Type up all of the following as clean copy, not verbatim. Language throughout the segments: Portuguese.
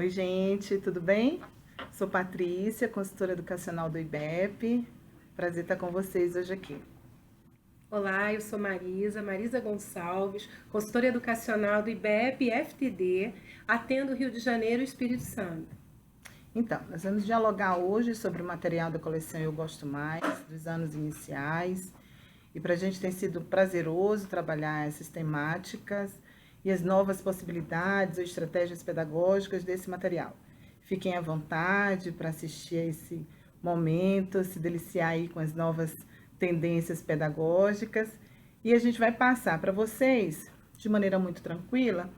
Oi, gente, tudo bem? Sou Patrícia, consultora educacional do IBEP. Prazer estar com vocês hoje aqui. Olá, eu sou Marisa Gonçalves, consultora educacional do IBEP e FTD, atendo Rio de Janeiro e Espírito Santo. Então, nós vamos dialogar hoje sobre o material da coleção Eu Gosto Mais, dos anos iniciais. E para a gente tem sido prazeroso trabalhar essas temáticas e as novas possibilidades ou estratégias pedagógicas desse material. Fiquem à vontade para assistir a esse momento, se deliciar aí com as novas tendências pedagógicas. E a gente vai passar para vocês, de maneira muito tranquila,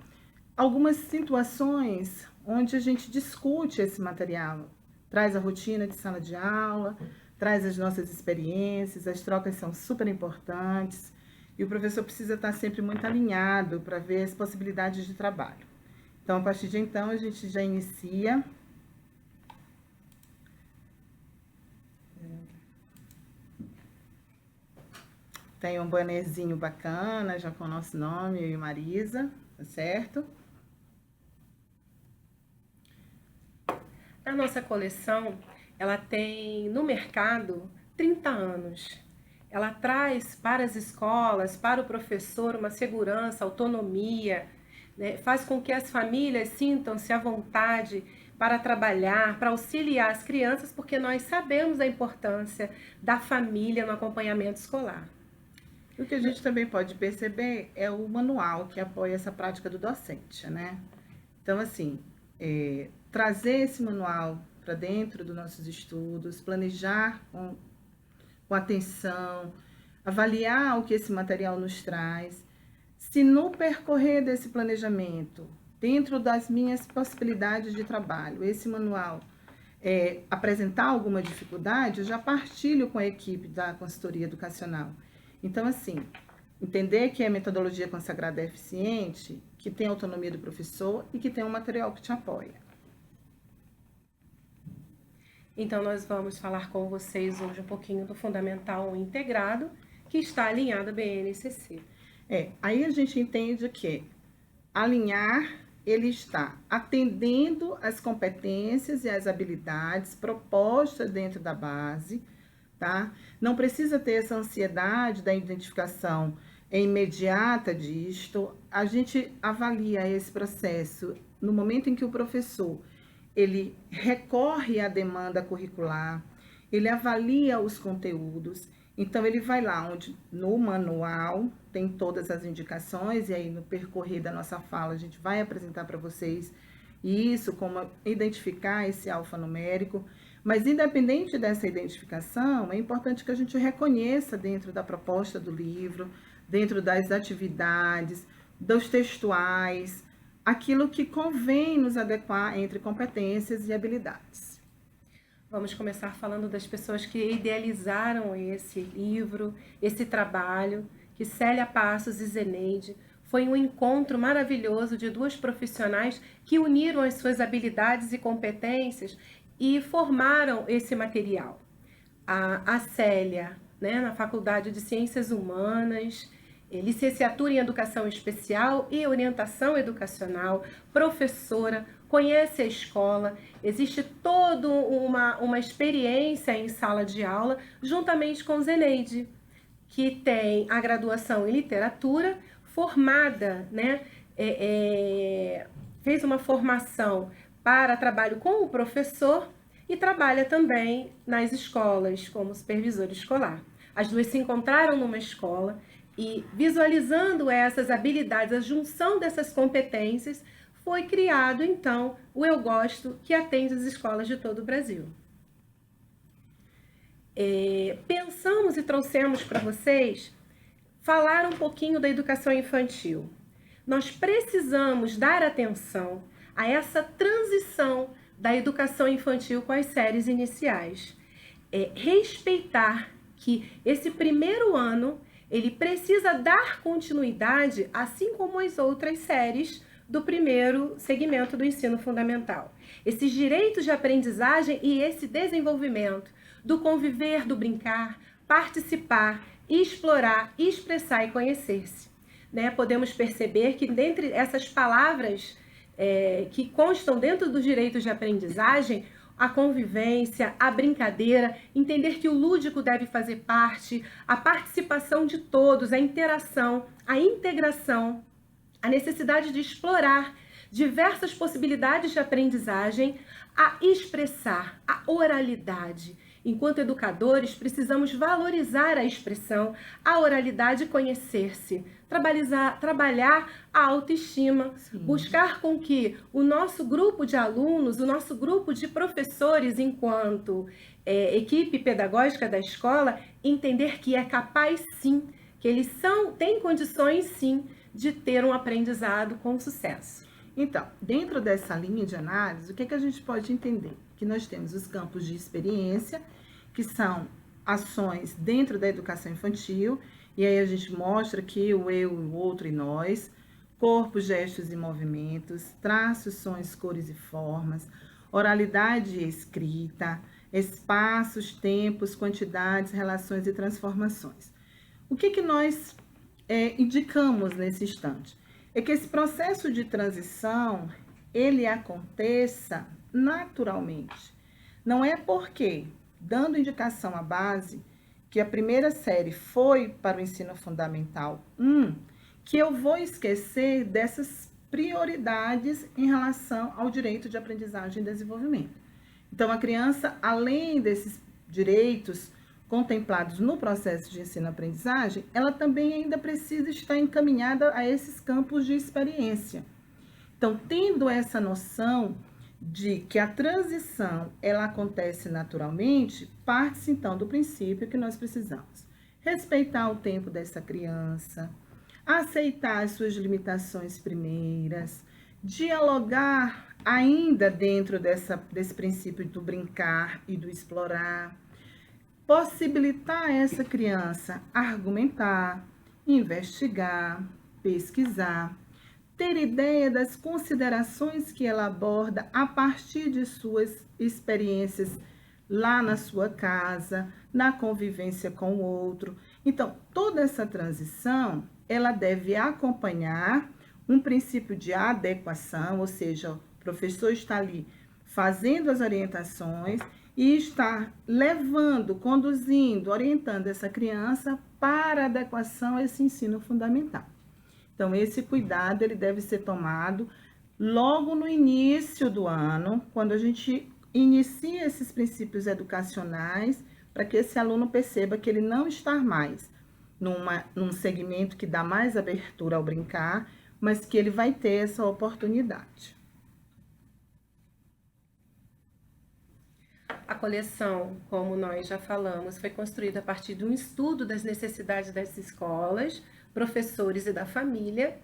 algumas situações onde a gente discute esse material, traz a rotina de sala de aula, traz as nossas experiências, as trocas são super importantes e o professor precisa estar sempre muito alinhado para ver as possibilidades de trabalho. Então, a partir de então, a gente já inicia. Tem um bannerzinho bacana, já com o nosso nome, eu e Marisa, tá certo? A nossa coleção, ela tem no mercado 30 anos. Ela traz para as escolas, para o professor, uma segurança, autonomia, né? Faz com que as famílias sintam-se à vontade para trabalhar, para auxiliar as crianças, porque nós sabemos a importância da família no acompanhamento escolar. E o que a gente também pode perceber é o manual que apoia essa prática do docente, né? Então, assim, trazer esse manual para dentro dos nossos estudos, planejar com atenção, avaliar o que esse material nos traz. Se no percorrer desse planejamento, dentro das minhas possibilidades de trabalho, esse manual apresentar alguma dificuldade, eu já partilho com a equipe da consultoria educacional. Então, assim, entender que a metodologia consagrada é eficiente, que tem autonomia do professor e que tem um material que te apoia. Então, nós vamos falar com vocês hoje um pouquinho do Fundamental Integrado, que está alinhado à BNCC. Aí a gente entende que alinhar, ele está atendendo às competências e às habilidades propostas dentro da base, tá? Não precisa ter essa ansiedade da identificação imediata disto. A gente avalia esse processo no momento em que o professor ele recorre à demanda curricular, ele avalia os conteúdos, então ele vai lá onde no manual tem todas as indicações, e aí no percorrer da nossa fala a gente vai apresentar para vocês isso, como identificar esse alfanumérico, mas independente dessa identificação, é importante que a gente reconheça dentro da proposta do livro, dentro das atividades, dos textuais, aquilo que convém nos adequar entre competências e habilidades. Vamos começar falando das pessoas que idealizaram esse livro, esse trabalho, que Célia Passos e Zeneide. Foi um encontro maravilhoso de duas profissionais que uniram as suas habilidades e competências e formaram esse material. A Célia, né, na Faculdade de Ciências Humanas, licenciatura em Educação Especial e Orientação Educacional, professora, conhece a escola, existe toda uma experiência em sala de aula, juntamente com Zeneide, que tem a graduação em literatura, formada, né, fez uma formação para trabalho com o professor e trabalha também nas escolas como supervisora escolar. As duas se encontraram numa escola e, visualizando essas habilidades, a junção dessas competências, foi criado, então, o Eu Gosto, que atende as escolas de todo o Brasil. Pensamos e trouxemos para vocês falar um pouquinho da educação infantil. Nós precisamos dar atenção a essa transição da educação infantil com as séries iniciais. Respeitar que esse primeiro ano ele precisa dar continuidade, assim como as outras séries do primeiro segmento do ensino fundamental. Esses direitos de aprendizagem e esse desenvolvimento do conviver, do brincar, participar, explorar, expressar e conhecer-se. Né? Podemos perceber que dentre essas palavras que constam dentro dos direitos de aprendizagem, a convivência, a brincadeira, entender que o lúdico deve fazer parte, a participação de todos, a interação, a integração, a necessidade de explorar diversas possibilidades de aprendizagem, a expressar, a oralidade. Enquanto educadores, precisamos valorizar a expressão, a oralidade e conhecer-se, trabalhar a autoestima, sim, buscar com que o nosso grupo de alunos, o nosso grupo de professores, enquanto equipe pedagógica da escola, entender que é capaz sim, que eles têm condições sim de ter um aprendizado com sucesso. Então, dentro dessa linha de análise, o que a gente pode entender? Que nós temos os campos de experiência, que são ações dentro da educação infantil, e aí a gente mostra que o eu, o outro e nós, corpos, gestos e movimentos, traços, sons, cores e formas, oralidade e escrita, espaços, tempos, quantidades, relações e transformações. O que nós indicamos nesse instante? É que esse processo de transição, ele aconteça naturalmente. Não é porque, dando indicação à base, que a primeira série foi para o ensino fundamental 1, que eu vou esquecer dessas prioridades em relação ao direito de aprendizagem e desenvolvimento. Então, a criança, além desses direitos contemplados no processo de ensino-aprendizagem, ela também ainda precisa estar encaminhada a esses campos de experiência. Então, tendo essa noção de que a transição ela acontece naturalmente, parte-se então do princípio que nós precisamos respeitar o tempo dessa criança, aceitar as suas limitações primeiras, dialogar ainda dentro desse princípio do brincar e do explorar, possibilitar a essa criança argumentar, investigar, pesquisar, ter ideia das considerações que ela aborda a partir de suas experiências lá na sua casa, na convivência com o outro. Então, toda essa transição, ela deve acompanhar um princípio de adequação, ou seja, o professor está ali fazendo as orientações e está levando, conduzindo, orientando essa criança para adequação a esse ensino fundamental. Então, esse cuidado ele deve ser tomado logo no início do ano, quando a gente inicia esses princípios educacionais, para que esse aluno perceba que ele não está mais num segmento que dá mais abertura ao brincar, mas que ele vai ter essa oportunidade. A coleção, como nós já falamos, foi construída a partir de um estudo das necessidades das escolas, professores e da família,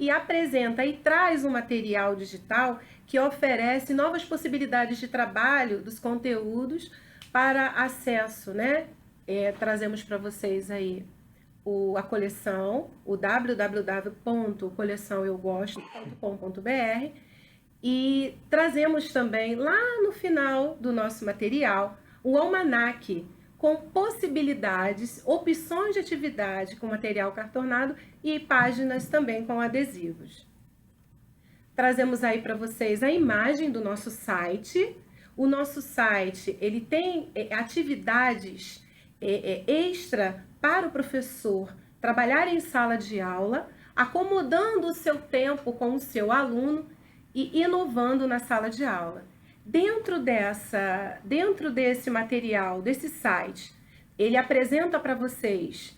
e apresenta e traz um material digital que oferece novas possibilidades de trabalho dos conteúdos para acesso, né? Trazemos para vocês aí a coleção, o www.coleçãoeugosto.com.br, e trazemos também lá no final do nosso material o almanaque com possibilidades, opções de atividade com material cartonado e páginas também com adesivos. Trazemos aí para vocês a imagem do nosso site. O nosso site ele tem atividades extra para o professor trabalhar em sala de aula, acomodando o seu tempo com o seu aluno e inovando na sala de aula. Dentro desse material, desse site, ele apresenta para vocês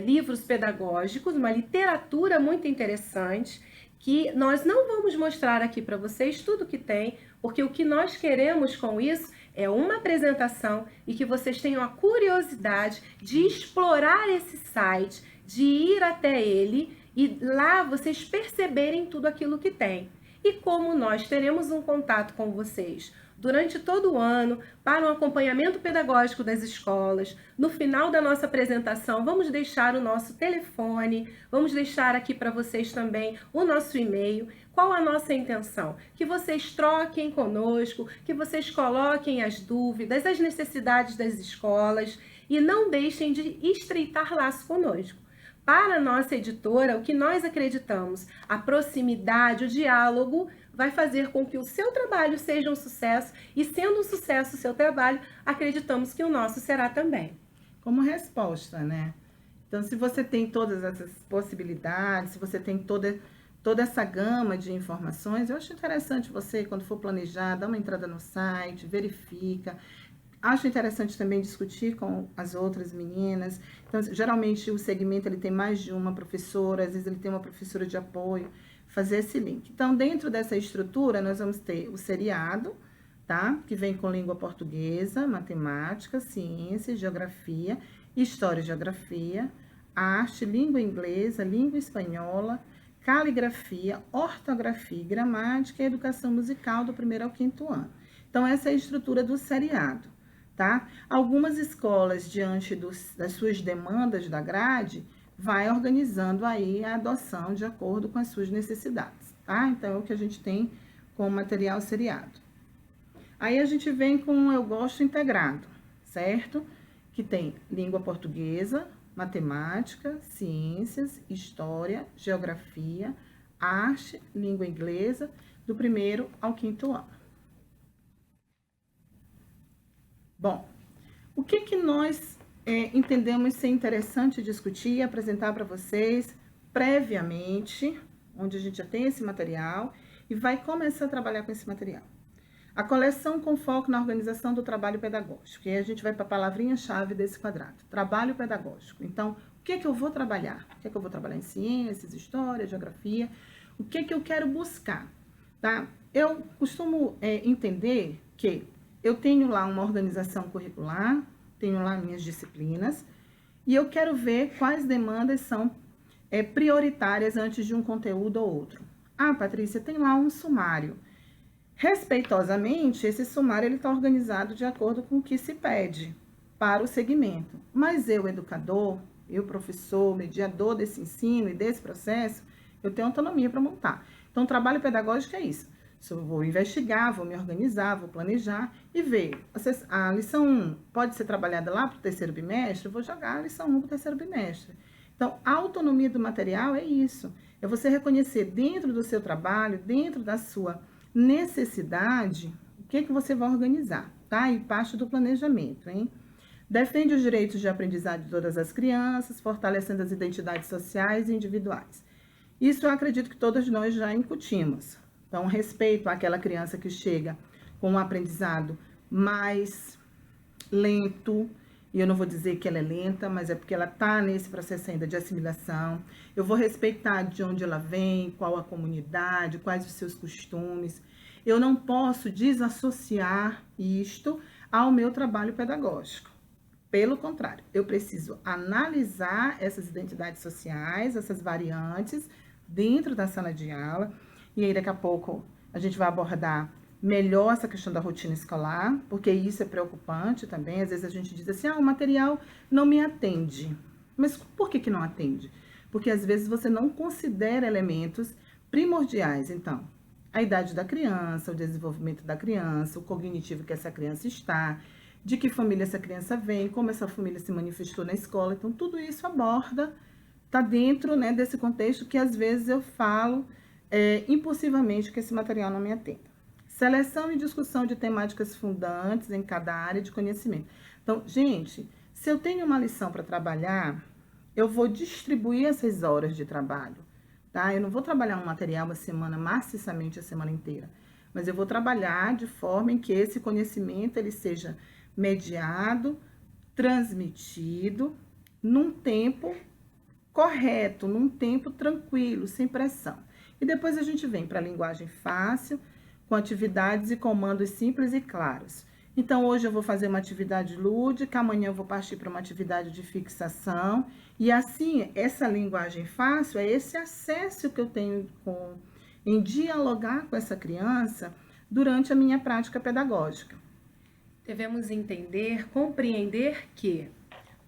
livros pedagógicos, uma literatura muito interessante, que nós não vamos mostrar aqui para vocês tudo que tem, porque o que nós queremos com isso é uma apresentação e que vocês tenham a curiosidade de explorar esse site, de ir até ele e lá vocês perceberem tudo aquilo que tem. E como nós teremos um contato com vocês durante todo o ano, para um acompanhamento pedagógico das escolas, no final da nossa apresentação, vamos deixar o nosso telefone, vamos deixar aqui para vocês também o nosso e-mail. Qual a nossa intenção? Que vocês troquem conosco, que vocês coloquem as dúvidas, as necessidades das escolas e não deixem de estreitar laço conosco. Para a nossa editora, o que nós acreditamos, a proximidade, o diálogo vai fazer com que o seu trabalho seja um sucesso, e sendo um sucesso o seu trabalho, acreditamos que o nosso será também. Como resposta, né? Então, se você tem todas essas possibilidades, se você tem toda essa gama de informações, eu acho interessante você, quando for planejar, dar uma entrada no site, verifica. Acho interessante também discutir com as outras meninas. Então, geralmente, o segmento ele tem mais de uma professora, às vezes ele tem uma professora de apoio, fazer esse link. Então, dentro dessa estrutura, nós vamos ter o seriado, tá? Que vem com língua portuguesa, matemática, ciência, geografia, história e geografia, arte, língua inglesa, língua espanhola, caligrafia, ortografia, gramática e educação musical do 1º ao 5º ano. Então, essa é a estrutura do seriado, tá? Algumas escolas, diante das suas demandas da grade, vai organizando aí a adoção de acordo com as suas necessidades, tá? Então, é o que a gente tem com o material seriado. Aí a gente vem com o Eu Gosto integrado, certo? Que tem língua portuguesa, matemática, ciências, história, geografia, arte, língua inglesa, do 1º ao 5º ano. Bom, o que nós entendemos ser interessante discutir e apresentar para vocês previamente, onde a gente já tem esse material e vai começar a trabalhar com esse material? A coleção com foco na organização do trabalho pedagógico. E aí a gente vai para a palavrinha-chave desse quadrado. Trabalho pedagógico. Então, o que eu vou trabalhar? O que eu vou trabalhar em ciências, história, geografia? O que eu quero buscar? Tá? Eu costumo entender que eu tenho lá uma organização curricular, tenho lá minhas disciplinas, e eu quero ver quais demandas são prioritárias antes de um conteúdo ou outro. Ah, Patrícia, tem lá um sumário. Respeitosamente, esse sumário está organizado de acordo com o que se pede para o segmento. Mas eu, educador, eu, professor, mediador desse ensino e desse processo, eu tenho autonomia para montar. Então, o trabalho pedagógico é isso. Eu vou investigar, vou me organizar, vou planejar e ver. A lição 1 pode ser trabalhada lá para o 3º bimestre, eu vou jogar a lição 1 para o 3º bimestre. Então, a autonomia do material é isso. É você reconhecer dentro do seu trabalho, dentro da sua necessidade, o que você vai organizar, tá? E parte do planejamento, hein? Defende os direitos de aprendizagem de todas as crianças, fortalecendo as identidades sociais e individuais. Isso eu acredito que todos nós já incutimos. Então, respeito àquela criança que chega com um aprendizado mais lento, e eu não vou dizer que ela é lenta, mas é porque ela está nesse processo ainda de assimilação. Eu vou respeitar de onde ela vem, qual a comunidade, quais os seus costumes. Eu não posso desassociar isto ao meu trabalho pedagógico. Pelo contrário, eu preciso analisar essas identidades sociais, essas variantes dentro da sala de aula. E aí, daqui a pouco, a gente vai abordar melhor essa questão da rotina escolar, porque isso é preocupante também. Às vezes a gente diz assim, o material não me atende. Mas por que não atende? Porque às vezes você não considera elementos primordiais. Então, a idade da criança, o desenvolvimento da criança, o cognitivo que essa criança está, de que família essa criança vem, como essa família se manifestou na escola. Então, tudo isso aborda, está dentro, né, desse contexto que às vezes eu falo impulsivamente que esse material não me atenda. Seleção e discussão de temáticas fundantes em cada área de conhecimento. Então, gente, se eu tenho uma lição para trabalhar, eu vou distribuir essas horas de trabalho, tá? Eu não vou trabalhar um material uma semana, maciçamente a semana inteira, mas eu vou trabalhar de forma em que esse conhecimento ele seja mediado, transmitido, num tempo correto, num tempo tranquilo, sem pressão. E depois a gente vem para a linguagem fácil, com atividades e comandos simples e claros. Então, hoje eu vou fazer uma atividade lúdica, amanhã eu vou partir para uma atividade de fixação. E assim, essa linguagem fácil é esse acesso que eu tenho em dialogar com essa criança durante a minha prática pedagógica. Devemos entender, compreender que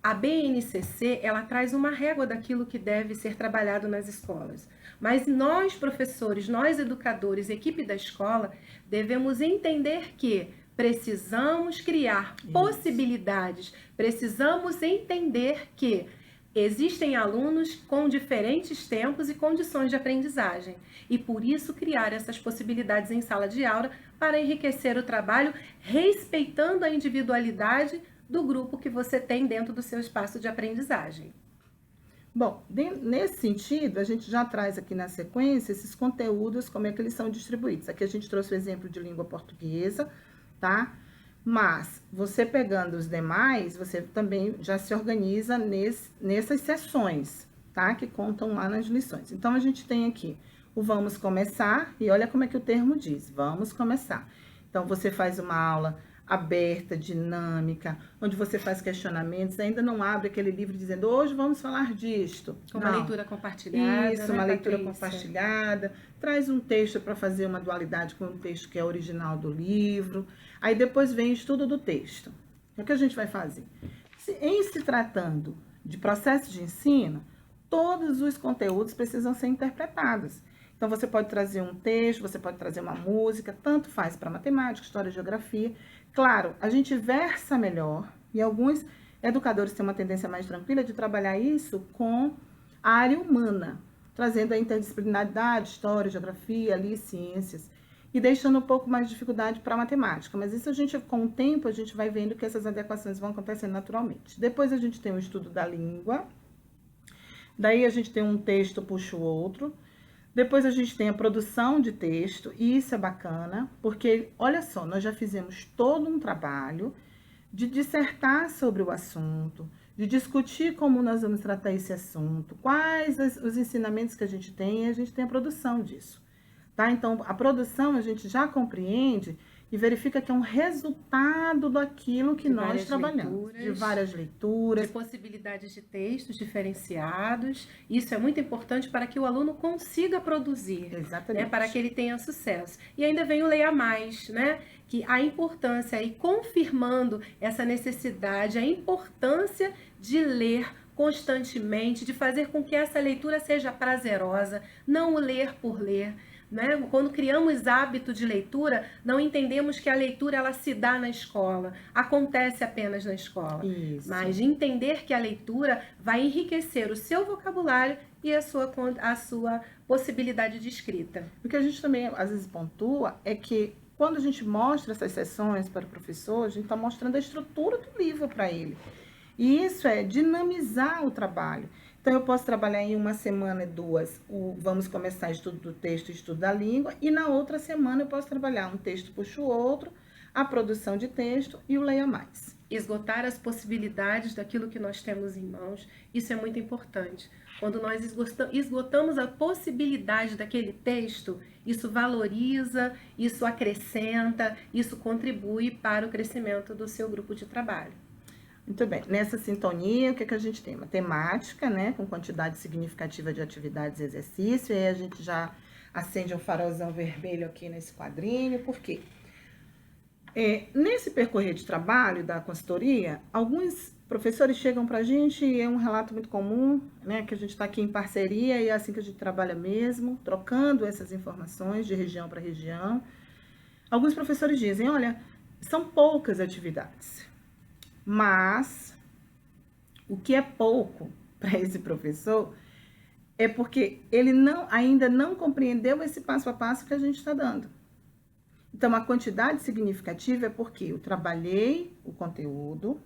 a BNCC, ela traz uma régua daquilo que deve ser trabalhado nas escolas. Mas nós, professores, nós educadores, equipe da escola, devemos entender que precisamos criar possibilidades, precisamos entender que Existem alunos com diferentes tempos e condições de aprendizagem, e por isso criar essas possibilidades em sala de aula para enriquecer o trabalho, respeitando a individualidade do grupo que você tem dentro do seu espaço de aprendizagem. Bom, nesse sentido, a gente já traz aqui na sequência esses conteúdos, como é que eles são distribuídos. Aqui a gente trouxe o exemplo de língua portuguesa, tá? Mas, você pegando os demais, você também já se organiza nessas sessões, tá? Que contam lá nas lições. Então, a gente tem aqui o vamos começar, e olha como é que o termo diz, vamos começar. Então, você faz uma aula aberta, dinâmica, onde você faz questionamentos, ainda não abre aquele livro dizendo, hoje vamos falar disto. Com uma leitura compartilhada. Isso, né, uma leitura Patrícia? compartilhada, traz um texto para fazer uma dualidade com o texto que é original do livro, aí depois vem o estudo do texto. O que a gente vai fazer? Em se tratando de processo de ensino, todos os conteúdos precisam ser interpretados. Então, você pode trazer um texto, você pode trazer uma música, tanto faz para matemática, história, geografia. Claro, a gente versa melhor, e alguns educadores têm uma tendência mais tranquila de trabalhar isso com a área humana, trazendo a interdisciplinaridade, história, geografia, ali, ciências, e deixando um pouco mais de dificuldade para a matemática. Mas isso a gente, com o tempo, a gente vai vendo que essas adequações vão acontecendo naturalmente. Depois a gente tem o estudo da língua, daí a gente tem um texto, puxa o outro. Depois a gente tem a produção de texto, e isso é bacana, porque, olha só, nós já fizemos todo um trabalho de dissertar sobre o assunto, de discutir como nós vamos tratar esse assunto, quais os ensinamentos que a gente tem, e a gente tem a produção disso, tá? Então, a produção a gente já compreende e verifica que é um resultado daquilo que nós trabalhamos. De várias leituras. De possibilidades de textos diferenciados. Isso é muito importante para que o aluno consiga produzir. Exatamente. Né, para que ele tenha sucesso. E ainda vem o Leia Mais, né? Que a importância, e confirmando essa necessidade, a importância de ler constantemente, de fazer com que essa leitura seja prazerosa, não o ler por ler. Né? Quando criamos hábito de leitura, não entendemos que a leitura ela se dá na escola, acontece apenas na escola. Isso. Mas de entender que a leitura vai enriquecer o seu vocabulário e a sua possibilidade de escrita. O que a gente também às vezes pontua é que quando a gente mostra essas sessões para o professor, a gente está mostrando a estrutura do livro para ele. E isso é dinamizar o trabalho. Então, eu posso trabalhar em uma semana e duas, vamos começar estudo do texto e estudo da língua, e na outra semana eu posso trabalhar um texto puxa o outro, a produção de texto e o Leia Mais. Esgotar as possibilidades daquilo que nós temos em mãos, isso é muito importante. Quando nós esgotamos a possibilidade daquele texto, isso valoriza, isso acrescenta, isso contribui para o crescimento do seu grupo de trabalho. Muito bem, nessa sintonia, o que a gente tem? Uma temática, né, com quantidade significativa de atividades e exercício, e aí a gente já acende um farolzão vermelho aqui nesse quadrinho, por quê? Nesse percorrer de trabalho da consultoria, alguns professores chegam para a gente, e é um relato muito comum, né, que a gente está aqui em parceria, e é assim que a gente trabalha mesmo, trocando essas informações de região para região. Alguns professores dizem, olha, são poucas atividades. Mas o que é pouco para esse professor é porque ele ainda não compreendeu esse passo a passo que a gente está dando. Então, a quantidade significativa é porque eu trabalhei o conteúdo,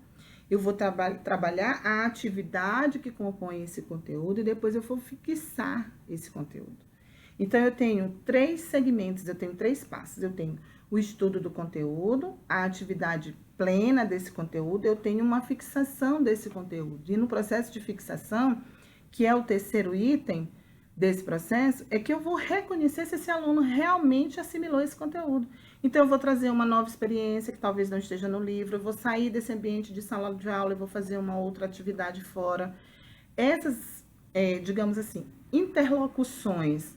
eu vou trabalhar a atividade que compõe esse conteúdo e depois eu vou fixar esse conteúdo. Então, eu tenho 3 segmentos, eu tenho 3 passos. Eu tenho o estudo do conteúdo, a atividade plena desse conteúdo, eu tenho uma fixação desse conteúdo. E no processo de fixação, que é o terceiro item desse processo, é que eu vou reconhecer se esse aluno realmente assimilou esse conteúdo. Então, eu vou trazer uma nova experiência que talvez não esteja no livro, eu vou sair desse ambiente de sala de aula e vou fazer uma outra atividade fora. Essas, digamos assim, interlocuções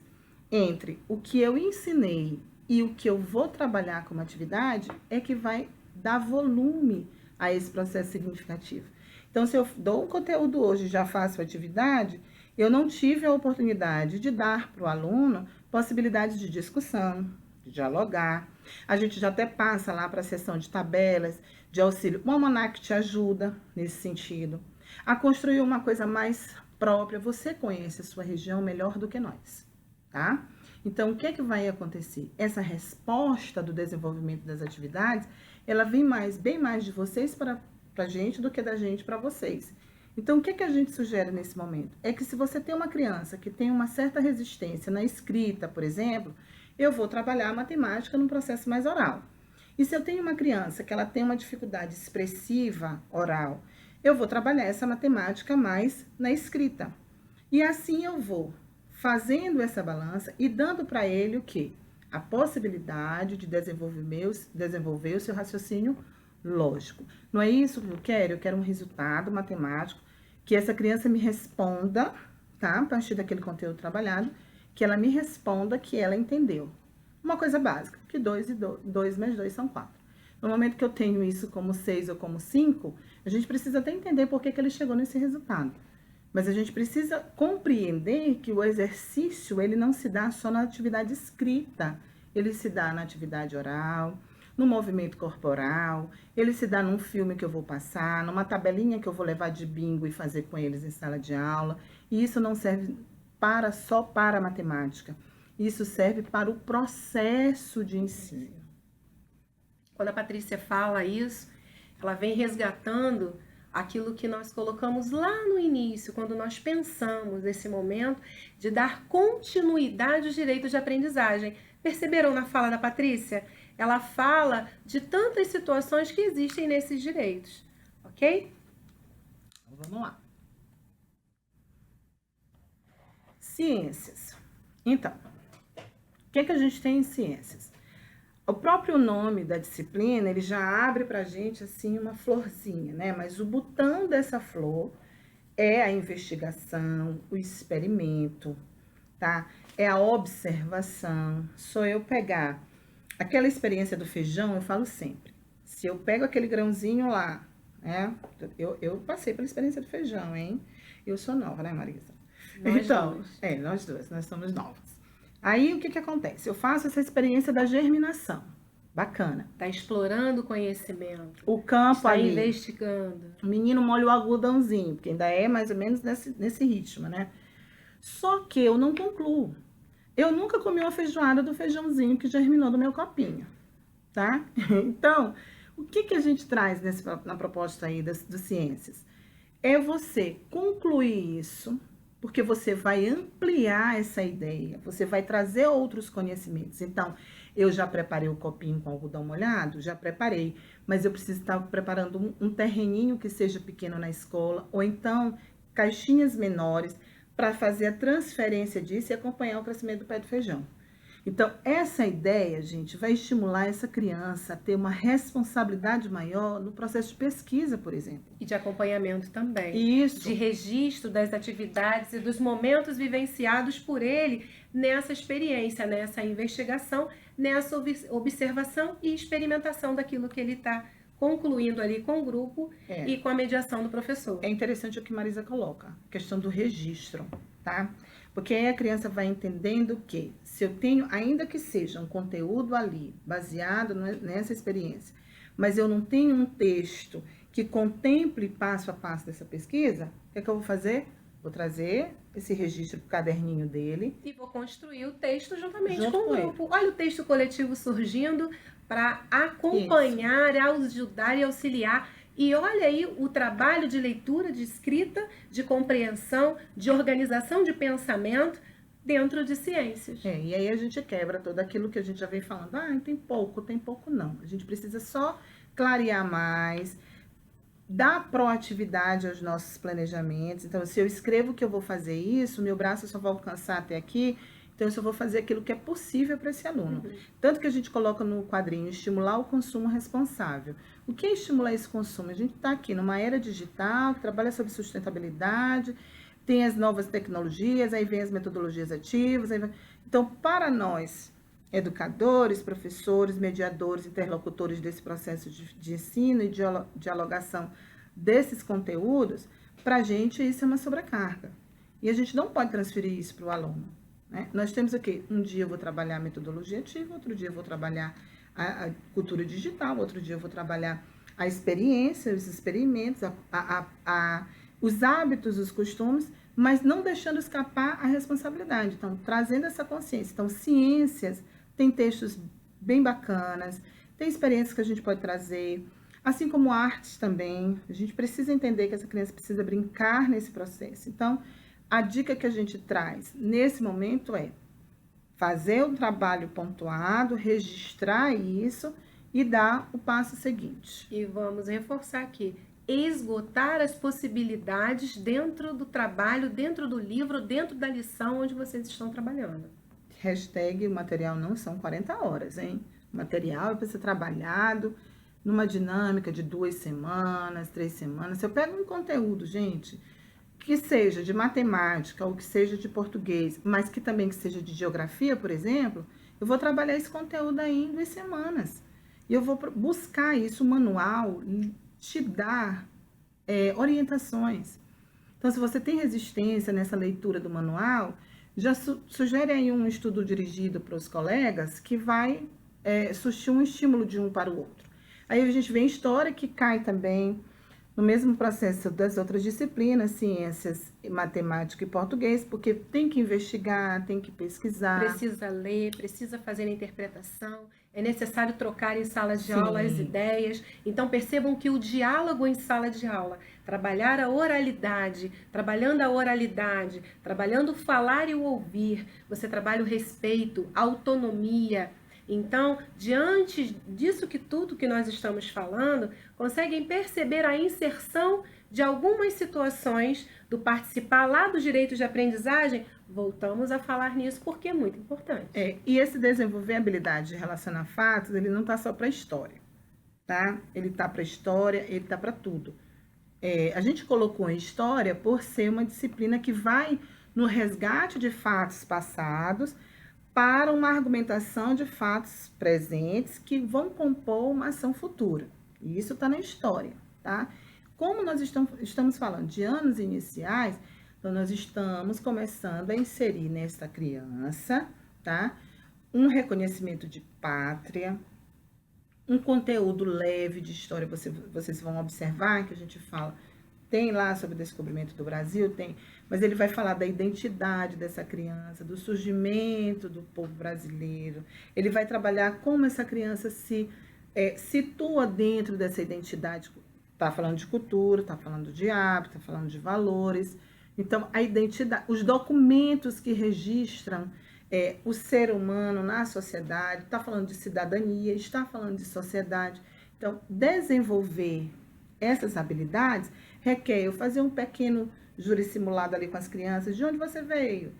entre o que eu ensinei e o que eu vou trabalhar como atividade é que vai dar volume a esse processo significativo. Então, se eu dou um conteúdo hoje e já faço atividade, eu não tive a oportunidade de dar para o aluno possibilidades de discussão, de dialogar. A gente já até passa lá para a seção de tabelas, de auxílio. O Almanac te ajuda nesse sentido. a construir uma coisa mais própria. Você conhece a sua região melhor do que nós, tá? Então, o que é que vai acontecer? Essa resposta do desenvolvimento das atividades, ela vem bem mais de vocês para a gente do que da gente para vocês. Então, o que é que a gente sugere nesse momento? É que se você tem uma criança que tem uma certa resistência na escrita, por exemplo, eu vou trabalhar a matemática num processo mais oral. E se eu tenho uma criança que ela tem uma dificuldade expressiva oral, eu vou trabalhar essa matemática mais na escrita. E assim eu vou fazendo essa balança e dando para ele o quê? A possibilidade de desenvolver o seu raciocínio lógico. Não é isso que eu quero? Eu quero um resultado matemático, que essa criança me responda, tá? A partir daquele conteúdo trabalhado, que ela me responda que ela entendeu. Uma coisa básica, que 2 mais 2 são 4. No momento que eu tenho isso como 6 ou como 5, a gente precisa até entender por que ele chegou nesse resultado. Mas a gente precisa compreender que o exercício, ele não se dá só na atividade escrita, ele se dá na atividade oral, no movimento corporal, ele se dá num filme que eu vou passar, numa tabelinha que eu vou levar de bingo e fazer com eles em sala de aula. E isso não serve só para a matemática. Isso serve para o processo de ensino. Quando a Patrícia fala isso, ela vem resgatando aquilo que nós colocamos lá no início, quando nós pensamos nesse momento de dar continuidade aos direitos de aprendizagem. Perceberam na fala da Patrícia? Ela fala de tantas situações que existem nesses direitos, ok? Vamos lá. Ciências. Então, o que a gente tem em ciências? O próprio nome da disciplina, ele já abre pra gente, assim, uma florzinha, né? Mas o botão dessa flor é a investigação, o experimento, tá? É a observação. Sou eu pegar aquela experiência do feijão, eu falo sempre. Se eu pego aquele grãozinho lá, né? Eu passei pela experiência do feijão, hein? Eu sou nova, né, Marisa? Nós duas, nós somos novas. Aí, o que acontece? Eu faço essa experiência da germinação. Bacana. Está explorando o conhecimento. O campo está ali. Investigando. O menino molha o algodãozinho, porque ainda é mais ou menos nesse ritmo, né? Só que eu não concluo. Eu nunca comi uma feijoada do feijãozinho que germinou no meu copinho, tá? Então, o que a gente traz na proposta aí das ciências? É você concluir isso, porque você vai ampliar essa ideia, você vai trazer outros conhecimentos. Então, eu já preparei o copinho com algodão molhado? Já preparei, mas eu preciso estar preparando um terreninho que seja pequeno na escola, ou então caixinhas menores, para fazer a transferência disso e acompanhar o crescimento do pé de feijão. Então, essa ideia, gente, vai estimular essa criança a ter uma responsabilidade maior no processo de pesquisa, por exemplo. E de acompanhamento também. Isso. De registro das atividades e dos momentos vivenciados por ele nessa experiência, nessa investigação, nessa observação e experimentação daquilo que ele está concluindo ali com o grupo e com a mediação do professor. É interessante o que Marisa coloca, a questão do registro, tá? Porque aí a criança vai entendendo que se eu tenho, ainda que seja um conteúdo ali, baseado nessa experiência, mas eu não tenho um texto que contemple passo a passo dessa pesquisa, o que eu vou fazer? Vou trazer esse registro para o caderninho dele. E vou construir o texto juntamente com o grupo. Olha o texto coletivo surgindo para acompanhar, ajudar e auxiliar. E olha aí o trabalho de leitura, de escrita, de compreensão, de organização de pensamento dentro de ciências. E aí a gente quebra tudo aquilo que a gente já vem falando. Tem pouco não. A gente precisa só clarear mais, dar proatividade aos nossos planejamentos. Então, se eu escrevo que eu vou fazer isso, meu braço só vai alcançar até aqui, então eu só vou fazer aquilo que é possível para esse aluno. Tanto que a gente coloca no quadrinho, estimular o consumo responsável. O que é estimular esse consumo? A gente está aqui numa era digital, que trabalha sobre sustentabilidade, tem as novas tecnologias, aí vem as metodologias ativas. Então, para nós, educadores, professores, mediadores, interlocutores desse processo de ensino e de dialogação desses conteúdos, para a gente isso é uma sobrecarga. E a gente não pode transferir isso para o aluno. Né? Nós temos aqui, um dia eu vou trabalhar a metodologia ativa, outro dia eu vou trabalhar a cultura digital, outro dia eu vou trabalhar a experiência, os experimentos, os hábitos, os costumes, mas não deixando escapar a responsabilidade. Então, trazendo essa consciência. Então, ciências tem textos bem bacanas, tem experiências que a gente pode trazer, assim como artes também. A gente precisa entender que essa criança precisa brincar nesse processo. Então, a dica que a gente traz nesse momento é fazer um trabalho pontuado, registrar isso e dar o passo seguinte. E vamos reforçar aqui, esgotar as possibilidades dentro do trabalho, dentro do livro, dentro da lição onde vocês estão trabalhando. Hashtag, o material não são 40 horas, hein? O material é para ser trabalhado numa dinâmica de 2 semanas, 3 semanas. Se eu pego um conteúdo, gente, que seja de matemática ou que seja de português, mas que também que seja de geografia, por exemplo, eu vou trabalhar esse conteúdo aí em 2 semanas. E eu vou buscar isso, o manual te dar orientações. Então, se você tem resistência nessa leitura do manual, já sugere aí um estudo dirigido para os colegas que vai surtir um estímulo de um para o outro. Aí a gente vê a história que cai também no mesmo processo das outras disciplinas, ciências, matemática e português, porque tem que investigar, tem que pesquisar. Precisa ler, precisa fazer a interpretação, é necessário trocar em sala de aula as ideias. Então percebam que o diálogo em sala de aula, trabalhar a oralidade, trabalhando o falar e o ouvir, você trabalha o respeito, a autonomia. Então, diante disso que tudo que nós estamos falando, conseguem perceber a inserção de algumas situações do participar lá dos direitos de aprendizagem? Voltamos a falar nisso porque é muito importante. E esse desenvolver habilidade de relacionar fatos, ele não está só para a história, tá? Ele está para a história, ele está para tudo. A gente colocou a história por ser uma disciplina que vai no resgate de fatos passados para uma argumentação de fatos presentes que vão compor uma ação futura. E isso está na história, tá? Como nós estamos falando de anos iniciais, então nós estamos começando a inserir nessa criança, tá? Um reconhecimento de pátria, um conteúdo leve de história. Vocês vão observar que a gente fala, tem lá sobre o descobrimento do Brasil, tem, mas ele vai falar da identidade dessa criança, do surgimento do povo brasileiro. Ele vai trabalhar como essa criança se situa dentro dessa identidade. Está falando de cultura, está falando de hábito, está falando de valores. Então, a identidade, os documentos que registram o ser humano na sociedade, está falando de cidadania, está falando de sociedade. Então, desenvolver essas habilidades requer eu fazer um pequeno júri simulado ali com as crianças. De onde você veio?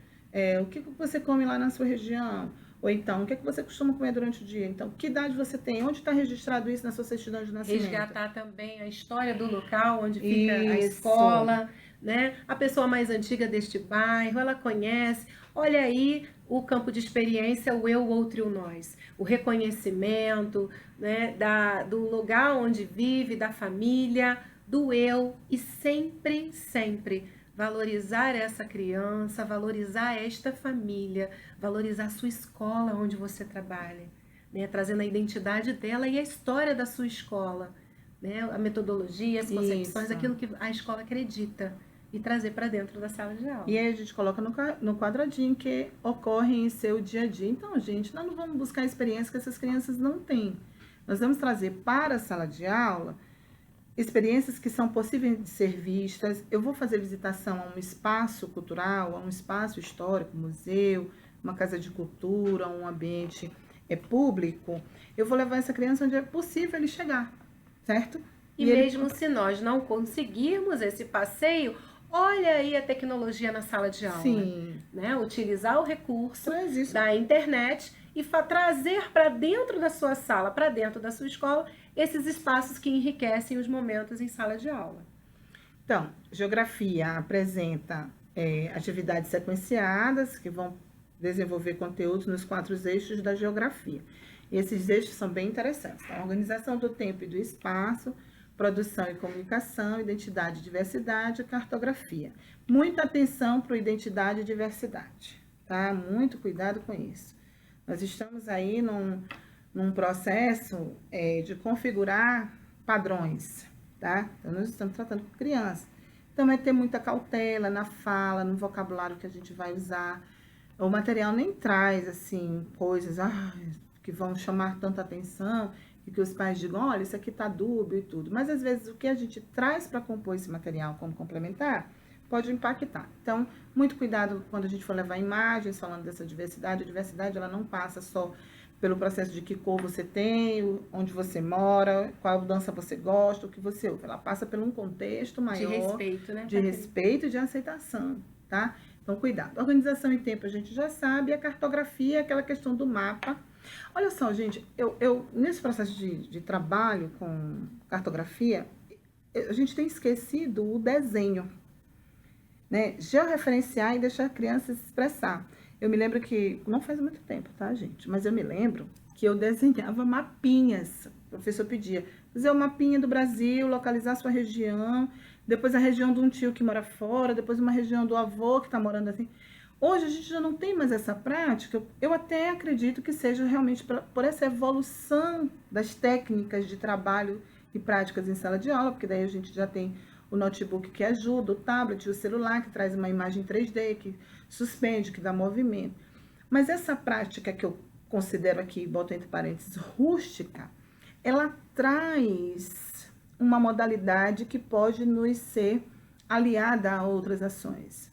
O que você come lá na sua região? Ou então, o que você costuma comer durante o dia? Então, que idade você tem? Onde está registrado isso na sua certidão de nascimento? Resgatar também a história do local onde fica a escola, né? A pessoa mais antiga deste bairro, ela conhece. Olha aí o campo de experiência, o eu, o outro e o nós. O reconhecimento, né, do lugar onde vive, da família, do eu. E sempre, sempre valorizar essa criança, valorizar esta família, valorizar a sua escola onde você trabalha, né? Trazendo a identidade dela e a história da sua escola, né? A metodologia, as concepções, aquilo que a escola acredita, e trazer para dentro da sala de aula. E aí a gente coloca no quadradinho que ocorre em seu dia a dia. Então, gente, nós não vamos buscar experiência que essas crianças não têm. Nós vamos trazer para a sala de aula experiências que são possíveis de ser vistas. Eu vou fazer visitação a um espaço cultural, a um espaço histórico, museu, uma casa de cultura, um ambiente público. Eu vou levar essa criança onde é possível ele chegar, certo? E mesmo se nós não conseguirmos esse passeio, olha aí a tecnologia na sala de aula. Sim. Né? Utilizar o recurso da internet e trazer para dentro da sua sala, para dentro da sua escola, esses espaços que enriquecem os momentos em sala de aula. Então, geografia apresenta atividades sequenciadas que vão desenvolver conteúdos nos 4 eixos da geografia. E esses eixos são bem interessantes. Então, organização do tempo e do espaço, produção e comunicação, identidade e diversidade, cartografia. Muita atenção para o identidade e diversidade, tá? Muito cuidado com isso. Nós estamos aí num processo de configurar padrões, tá? Então, nós estamos tratando com crianças. Então, é ter muita cautela na fala, no vocabulário que a gente vai usar. O material nem traz, assim, coisas que vão chamar tanta atenção e que os pais digam, olha, isso aqui tá dúbio e tudo. Mas, às vezes, o que a gente traz para compor esse material como complementar pode impactar. Então, muito cuidado quando a gente for levar imagens falando dessa diversidade. A diversidade, ela não passa só pelo processo de que cor você tem, onde você mora, qual dança você gosta, o que você ouve. Ela passa por um contexto maior De respeito, né? de respeito e de aceitação, tá? Então, cuidado. Organização em tempo a gente já sabe, e a cartografia é aquela questão do mapa. Olha só, gente, eu nesse processo de trabalho com cartografia, a gente tem esquecido o desenho, né? Georreferenciar e deixar a criança se expressar. Eu me lembro que, não faz muito tempo, tá, gente? Mas eu me lembro que eu desenhava mapinhas. O professor pedia, fazer um mapinha do Brasil, localizar a sua região, depois a região de um tio que mora fora, depois uma região do avô que está morando assim. Hoje a gente já não tem mais essa prática. Eu até acredito que seja realmente por essa evolução das técnicas de trabalho e práticas em sala de aula, porque daí a gente já tem o notebook que ajuda, o tablet, o celular que traz uma imagem 3D, que suspende, que dá movimento. Mas essa prática que eu considero aqui, boto entre parênteses, rústica, ela traz uma modalidade que pode nos ser aliada a outras ações.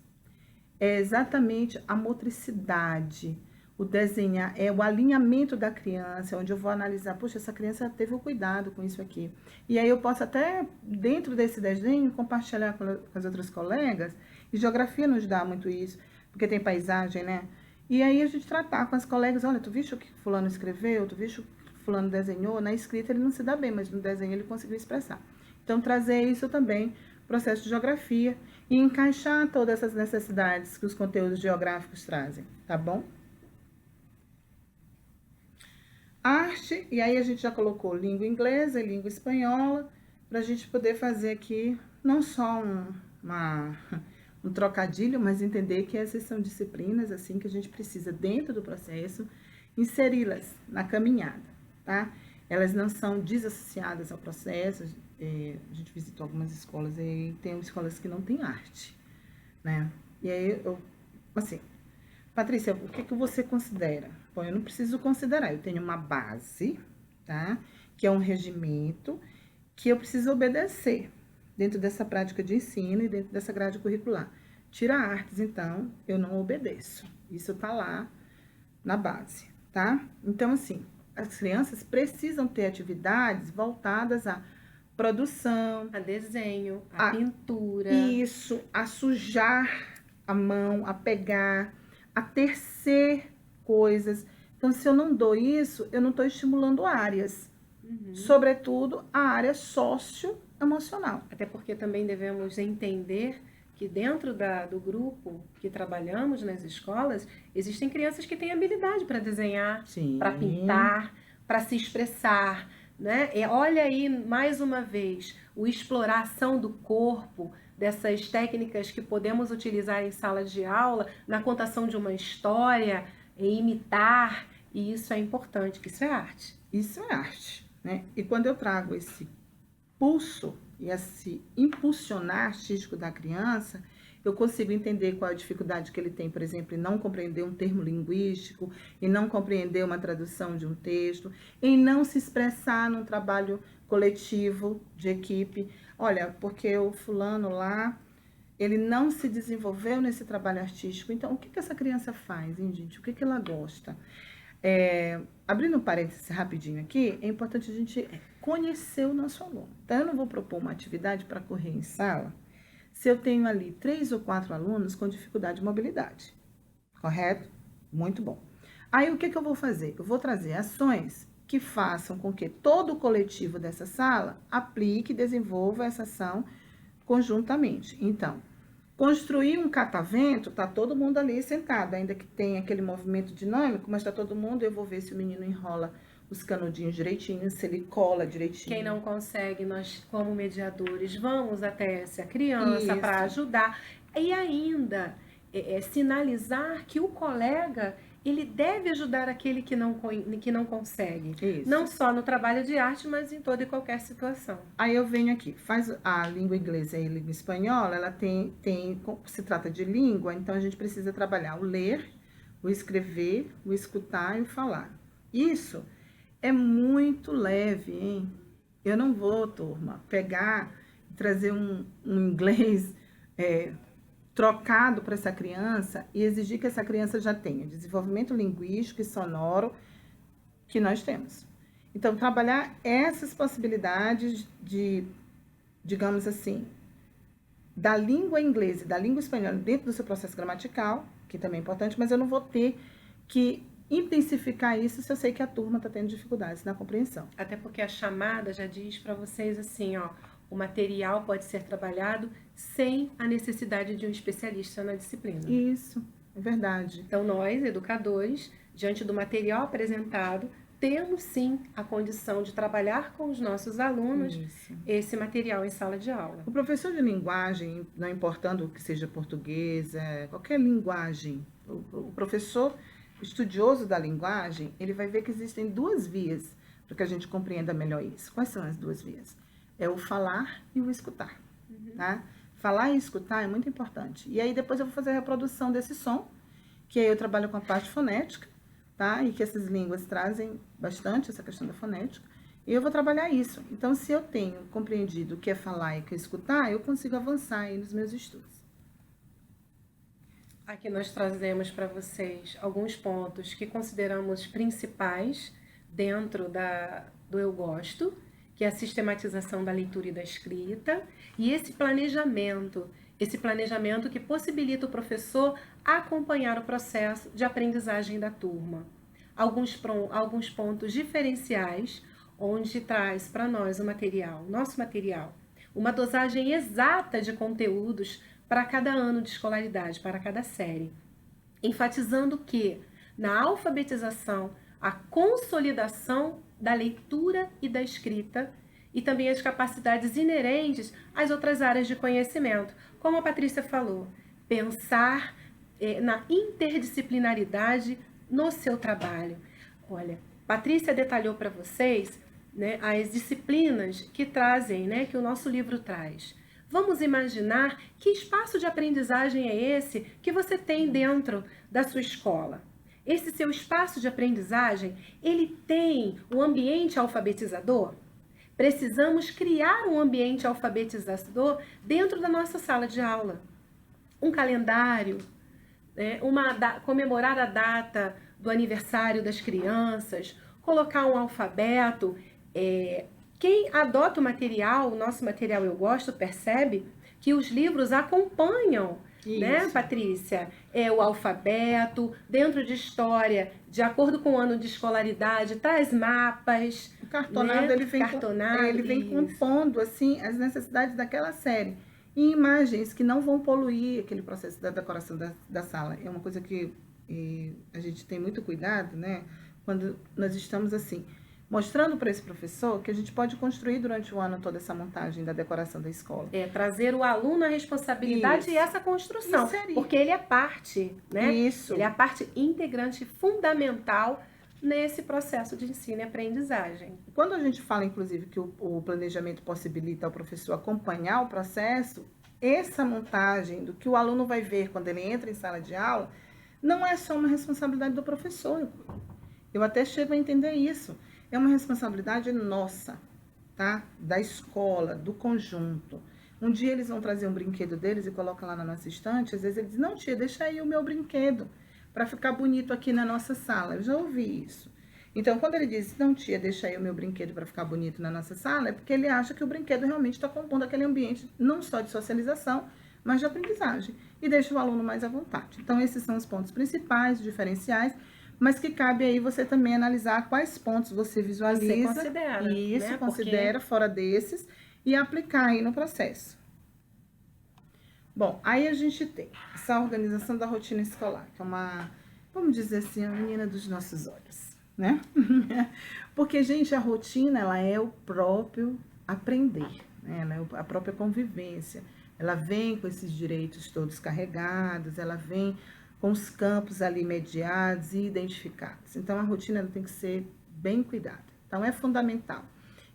É exatamente a motricidade, o desenhar, é o alinhamento da criança, onde eu vou analisar, puxa, essa criança teve o cuidado com isso aqui. E aí eu posso até, dentro desse desenho, compartilhar com as outras colegas, e geografia nos dá muito isso, porque tem paisagem, né? E aí a gente tratar com as colegas, olha, tu viste o que fulano escreveu, tu viste o que fulano desenhou, na escrita ele não se dá bem, mas no desenho ele conseguiu expressar. Então, trazer isso também, processo de geografia, e encaixar todas essas necessidades que os conteúdos geográficos trazem, tá bom? Arte, e aí a gente já colocou língua inglesa e língua espanhola, para a gente poder fazer aqui não só um trocadilho, mas entender que essas são disciplinas assim que a gente precisa, dentro do processo, inseri-las na caminhada, tá? Elas não são desassociadas ao processo. A gente visitou algumas escolas e tem escolas que não tem arte, né? E aí, assim, Patrícia, o que você considera? Bom, eu não preciso considerar, eu tenho uma base, tá? Que é um regimento que eu preciso obedecer dentro dessa prática de ensino e dentro dessa grade curricular. Tira artes, então, eu não obedeço. Isso tá lá na base, tá? Então, assim, as crianças precisam ter atividades voltadas à produção, a desenho, a pintura. Isso, a sujar a mão, a pegar, a tecer coisas. Então, se eu não dou isso, eu não estou estimulando áreas. Sobretudo, a área socioemocional. Até porque também devemos entender que dentro do grupo que trabalhamos nas escolas, existem crianças que têm habilidade para desenhar, para pintar, para se expressar, né? E olha aí, mais uma vez, o exploração do corpo, dessas técnicas que podemos utilizar em sala de aula, na contação de uma história, imitar, e isso é importante, que isso é arte. Isso é arte, né? E quando eu trago esse pulso e esse impulsionar artístico da criança, eu consigo entender qual é a dificuldade que ele tem, por exemplo, em não compreender um termo linguístico, em não compreender uma tradução de um texto, em não se expressar num trabalho coletivo, de equipe. Olha, porque o fulano lá, ele não se desenvolveu nesse trabalho artístico. Então, o que essa criança faz, hein, gente? O que ela gosta? Abrindo um parênteses rapidinho aqui, é importante a gente conhecer o nosso aluno. Então, eu não vou propor uma atividade para correr em sala se eu tenho ali 3 ou 4 alunos com dificuldade de mobilidade, correto? Muito bom. Aí, o que eu vou fazer? Eu vou trazer ações que façam com que todo o coletivo dessa sala aplique e desenvolva essa ação conjuntamente. Então, construir um catavento, tá todo mundo ali sentado, ainda que tenha aquele movimento dinâmico, mas tá todo mundo, eu vou ver se o menino enrola os canudinhos direitinho, se ele cola direitinho. Quem não consegue, nós como mediadores vamos até essa criança para ajudar. E ainda sinalizar que o colega, ele deve ajudar aquele que não consegue. Isso. Não só no trabalho de arte, mas em toda e qualquer situação. Aí eu venho aqui, faz a língua inglesa e a língua espanhola, ela se trata de língua, então a gente precisa trabalhar o ler, o escrever, o escutar e o falar. Isso é muito leve, hein? Eu não vou, turma, pegar e trazer um inglês trocado para essa criança e exigir que essa criança já tenha desenvolvimento linguístico e sonoro que nós temos. Então, trabalhar essas possibilidades de, digamos assim, da língua inglesa e da língua espanhola dentro do seu processo gramatical, que também é importante, mas eu não vou ter que intensificar isso se eu sei que a turma está tendo dificuldades na compreensão. Até porque a chamada já diz para vocês assim, ó, o material pode ser trabalhado sem a necessidade de um especialista na disciplina. Isso, é verdade. Então, nós, educadores, diante do material apresentado, temos sim a condição de trabalhar com os nossos alunos esse material em sala de aula. O professor de linguagem, não importando que seja português, qualquer linguagem, o professor estudioso da linguagem, ele vai ver que existem duas vias para que a gente compreenda melhor isso. Quais são as duas vias? É o falar e o escutar, tá? Falar e escutar é muito importante. E aí depois eu vou fazer a reprodução desse som, que aí eu trabalho com a parte fonética, tá? E que essas línguas trazem bastante essa questão da fonética. E eu vou trabalhar isso. Então, se eu tenho compreendido o que é falar e o que é escutar, eu consigo avançar aí nos meus estudos. Aqui nós trazemos para vocês alguns pontos que consideramos principais dentro do Eu Gosto, que é a sistematização da leitura e da escrita, e esse planejamento que possibilita o professor acompanhar o processo de aprendizagem da turma. Alguns pontos diferenciais, onde traz para nós nosso material, uma dosagem exata de conteúdos para cada ano de escolaridade, para cada série, enfatizando que, na alfabetização, a consolidação da leitura e da escrita e também as capacidades inerentes às outras áreas de conhecimento. Como a Patrícia falou, pensar na interdisciplinaridade no seu trabalho. Olha, Patrícia detalhou para vocês, né, as disciplinas que trazem, né, que o nosso livro traz. Vamos imaginar que espaço de aprendizagem é esse que você tem dentro da sua escola. Esse seu espaço de aprendizagem, ele tem um ambiente alfabetizador? Precisamos criar um ambiente alfabetizador dentro da nossa sala de aula. Um calendário, né, comemorar a data do aniversário das crianças, colocar um alfabeto. Quem adota o nosso material Eu Gosto, percebe que os livros acompanham, né, Patrícia? O alfabeto, dentro de história, de acordo com o ano de escolaridade, traz mapas. O cartonado, né? Ele vem compondo assim, as necessidades daquela série. E imagens que não vão poluir aquele processo da decoração da sala. É uma coisa que a gente tem muito cuidado, né? Quando nós estamos assim, mostrando para esse professor que a gente pode construir durante o ano toda essa montagem da decoração da escola. Trazer o aluno à responsabilidade e essa construção. Porque ele é parte, né? Isso. Ele é a parte integrante fundamental nesse processo de ensino e aprendizagem. Quando a gente fala, inclusive, que o planejamento possibilita ao professor acompanhar o processo, essa montagem do que o aluno vai ver quando ele entra em sala de aula, não é só uma responsabilidade do professor. Eu até chego a entender isso. É uma responsabilidade nossa, tá? Da escola, do conjunto. Um dia eles vão trazer um brinquedo deles e colocam lá na nossa estante. Às vezes eles dizem, não, tia, deixa aí o meu brinquedo para ficar bonito aqui na nossa sala. Eu já ouvi isso. Então, quando ele diz, não, tia, deixa aí o meu brinquedo para ficar bonito na nossa sala, é porque ele acha que o brinquedo realmente está compondo aquele ambiente, não só de socialização, mas de aprendizagem. E deixa o aluno mais à vontade. Então, esses são os pontos principais, diferenciais, mas que cabe aí você também analisar quais pontos você visualiza. Você considera. Isso, né? considera fora desses e aplicar aí no processo. Bom, aí a gente tem essa organização da rotina escolar, que é uma, vamos dizer assim, a menina dos nossos olhos, né? Porque, gente, a rotina, ela é o próprio aprender, né? Ela é a própria convivência. Ela vem com esses direitos todos carregados, ela vem com os campos ali mediados e identificados. Então, a rotina tem que ser bem cuidada. Então, é fundamental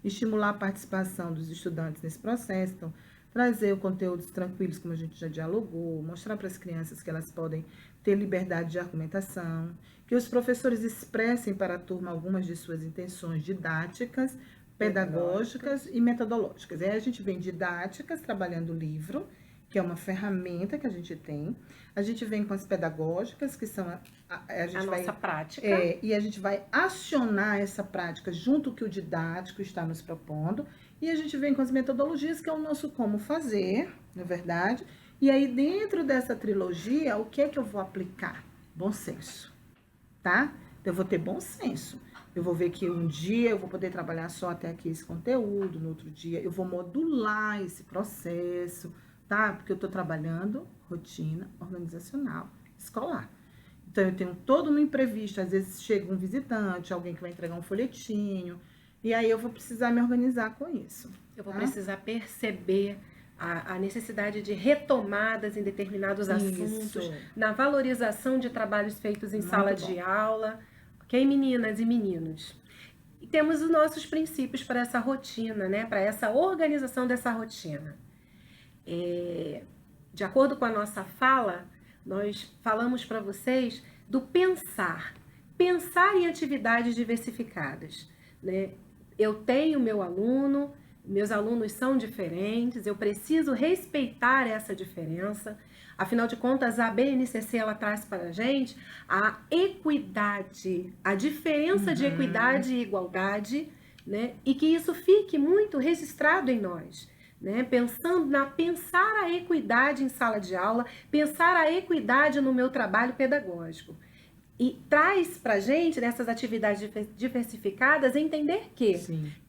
estimular a participação dos estudantes nesse processo, então, trazer conteúdos tranquilos, como a gente já dialogou, mostrar para as crianças que elas podem ter liberdade de argumentação, que os professores expressem para a turma algumas de suas intenções didáticas, pedagógicas e metodológicas. Aí a gente vem didáticas, trabalhando o livro, que é uma ferramenta que a gente tem. A gente vem com as pedagógicas, que são a nossa prática. E a gente vai acionar essa prática junto com o que o didático está nos propondo. E a gente vem com as metodologias, que é o nosso como fazer, na verdade. E aí, dentro dessa trilogia, o que é que eu vou aplicar? Bom senso, tá? Então, eu vou ter bom senso. Eu vou ver que um dia eu vou poder trabalhar só até aqui esse conteúdo, no outro dia eu vou modular esse processo, tá? Porque eu estou trabalhando rotina organizacional escolar. Então, eu tenho todo um imprevisto. Às vezes chega um visitante, alguém que vai entregar um folhetinho, e aí eu vou precisar me organizar com isso. Eu vou precisar perceber a necessidade de retomadas em determinados assuntos, na valorização de trabalhos feitos em sala de aula. Ok, meninas e meninos? E temos os nossos princípios para essa rotina, né? Para essa organização dessa rotina. De acordo com a nossa fala, nós falamos para vocês do pensar. Pensar em atividades diversificadas, né? Eu tenho meu aluno, meus alunos são diferentes, eu preciso respeitar essa diferença. Afinal de contas, a BNCC ela traz para a gente a equidade, a diferença de equidade e igualdade, né? E que isso fique muito registrado em nós, né? Pensar a equidade em sala de aula, pensar a equidade no meu trabalho pedagógico. E traz para a gente, nessas atividades diversificadas, entender que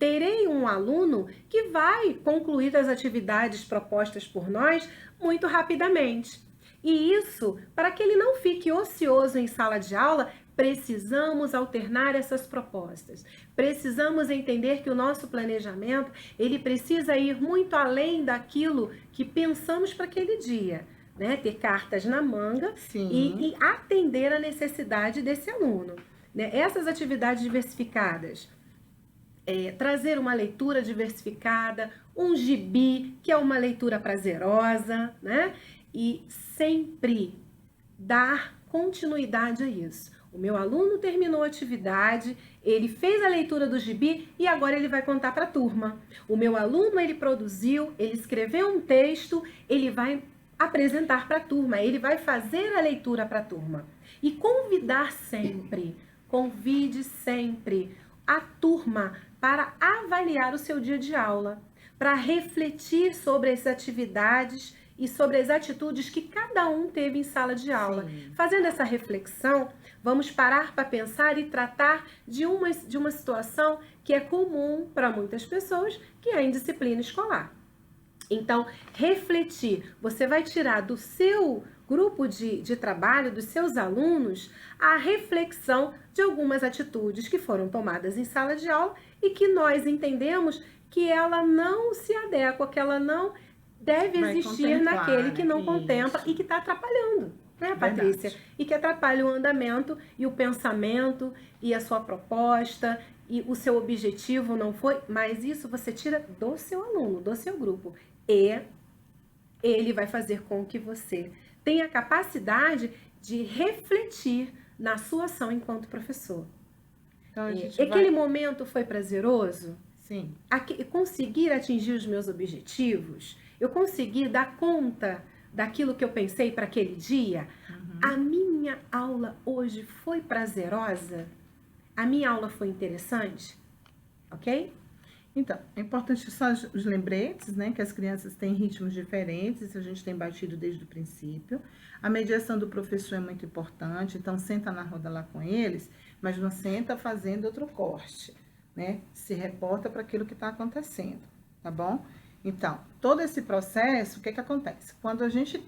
terei um aluno que vai concluir as atividades propostas por nós muito rapidamente. E isso, para que ele não fique ocioso em sala de aula, precisamos alternar essas propostas. Precisamos entender que o nosso planejamento, ele precisa ir muito além daquilo que pensamos para aquele dia. Né, ter cartas na manga e atender a necessidade desse aluno. Né? Essas atividades diversificadas, trazer uma leitura diversificada, um gibi, que é uma leitura prazerosa, né? E sempre dar continuidade a isso. O meu aluno terminou a atividade, ele fez a leitura do gibi e agora ele vai contar para a turma. O meu aluno, ele produziu, ele escreveu um texto, ele vai apresentar para a turma, ele vai fazer a leitura para a turma. E convide sempre a turma para avaliar o seu dia de aula, para refletir sobre as atividades e sobre as atitudes que cada um teve em sala de aula. Fazendo essa reflexão, vamos parar para pensar e tratar de uma situação que é comum para muitas pessoas, que é a indisciplina escolar. Então, refletir, você vai tirar do seu grupo de trabalho, dos seus alunos, a reflexão de algumas atitudes que foram tomadas em sala de aula e que nós entendemos que ela não se adequa, que ela não deve existir naquele que não contempla e que está atrapalhando, né, Patrícia? E que atrapalha o andamento e o pensamento e a sua proposta e o seu objetivo não foi, mas isso você tira do seu aluno, do seu grupo. E ele vai fazer com que você tenha a capacidade de refletir na sua ação enquanto professor. Então, aquele momento foi prazeroso? Sim. Conseguir atingir os meus objetivos? Eu consegui dar conta daquilo que eu pensei para aquele dia? A minha aula hoje foi prazerosa? A minha aula foi interessante? Ok? Então, é importante só os lembretes, né? Que as crianças têm ritmos diferentes, a gente tem batido desde o princípio. A mediação do professor é muito importante, então senta na roda lá com eles, mas não senta fazendo outro corte, né? Se reporta para aquilo que está acontecendo, tá bom? Então, todo esse processo, o que acontece? Quando a gente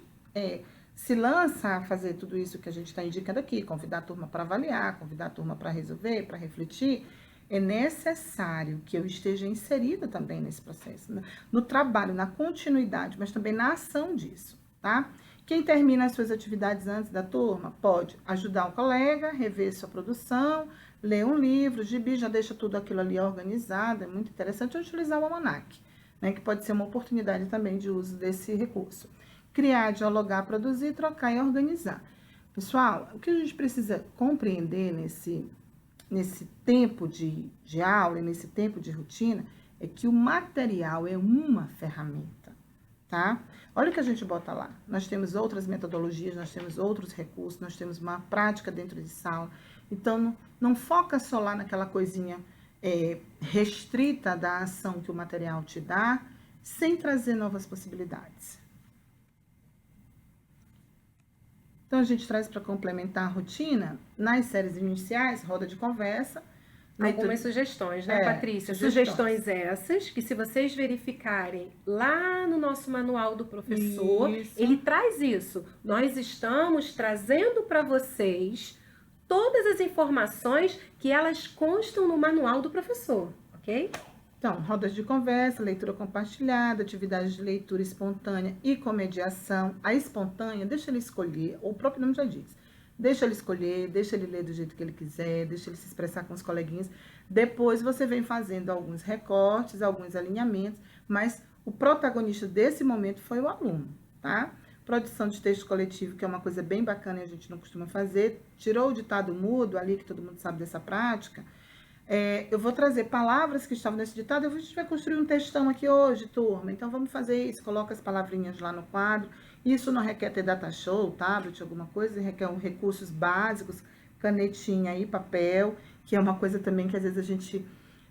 se lança a fazer tudo isso que a gente está indicando aqui, convidar a turma para avaliar, convidar a turma para resolver, para refletir, é necessário que eu esteja inserida também nesse processo, no trabalho, na continuidade, mas também na ação disso, tá? Quem termina as suas atividades antes da turma pode ajudar o colega, rever sua produção, ler um livro, gibi, já deixa tudo aquilo ali organizado, é muito interessante utilizar o almanac, né, que pode ser uma oportunidade também de uso desse recurso. Criar, dialogar, produzir, trocar e organizar. Pessoal, o que a gente precisa compreender nesse tempo de aula, nesse tempo de rotina, é que o material é uma ferramenta, tá? Olha o que a gente bota lá. Nós temos outras metodologias, nós temos outros recursos, nós temos uma prática dentro de sala. Então, não foca só lá naquela coisinha restrita da ação que o material te dá, sem trazer novas possibilidades. Então, a gente traz para complementar a rotina, nas séries iniciais, roda de conversa. Algumas sugestões, né, Patrícia? Sugestões essas, que se vocês verificarem lá no nosso manual do professor, ele traz isso. Nós estamos trazendo para vocês todas as informações que elas constam no manual do professor, ok? Então, rodas de conversa, leitura compartilhada, atividades de leitura espontânea e comediação. A espontânea, deixa ele escolher, o próprio nome já diz. Deixa ele escolher, deixa ele ler do jeito que ele quiser, deixa ele se expressar com os coleguinhas. Depois você vem fazendo alguns recortes, alguns alinhamentos, mas o protagonista desse momento foi o aluno, tá? Produção de texto coletivo, que é uma coisa bem bacana e a gente não costuma fazer. Tirou o ditado mudo ali, que todo mundo sabe dessa prática. Eu vou trazer palavras que estavam nesse ditado, a gente vai construir um textão aqui hoje, turma. Então, vamos fazer isso, coloca as palavrinhas lá no quadro. Isso não requer ter data show, tablet, alguma coisa, requer recursos básicos, canetinha e papel, que é uma coisa também que às vezes a gente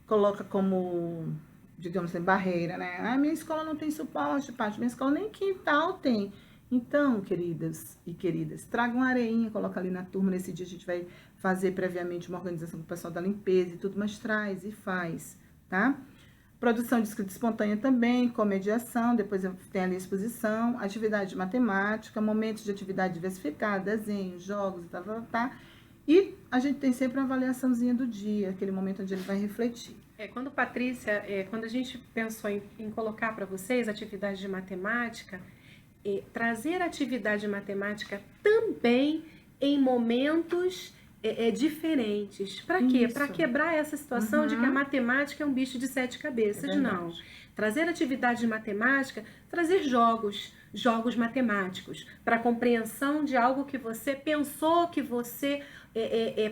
coloca como, digamos assim, barreira, né? Ah, minha escola não tem suporte, parte, minha escola nem quintal tem. Então, queridas e queridas, tragam uma areinha, coloca ali na turma. Nesse dia a gente vai fazer previamente uma organização com o pessoal da limpeza e tudo, mas traz e faz, tá? Produção de escrita espontânea também, comediação, depois tem ali a exposição, atividade de matemática, momentos de atividade diversificada, desenhos, jogos e tal. E a gente tem sempre uma avaliaçãozinha do dia, aquele momento onde ele vai refletir. Quando Patrícia, quando a gente pensou em colocar para vocês atividade de matemática, trazer atividade de matemática também em momentos diferentes. Para quê? Para quebrar essa situação de que a matemática é um bicho de 7 cabeças. Não. Trazer atividade de matemática, trazer jogos matemáticos, para compreensão de algo que você pensou, que você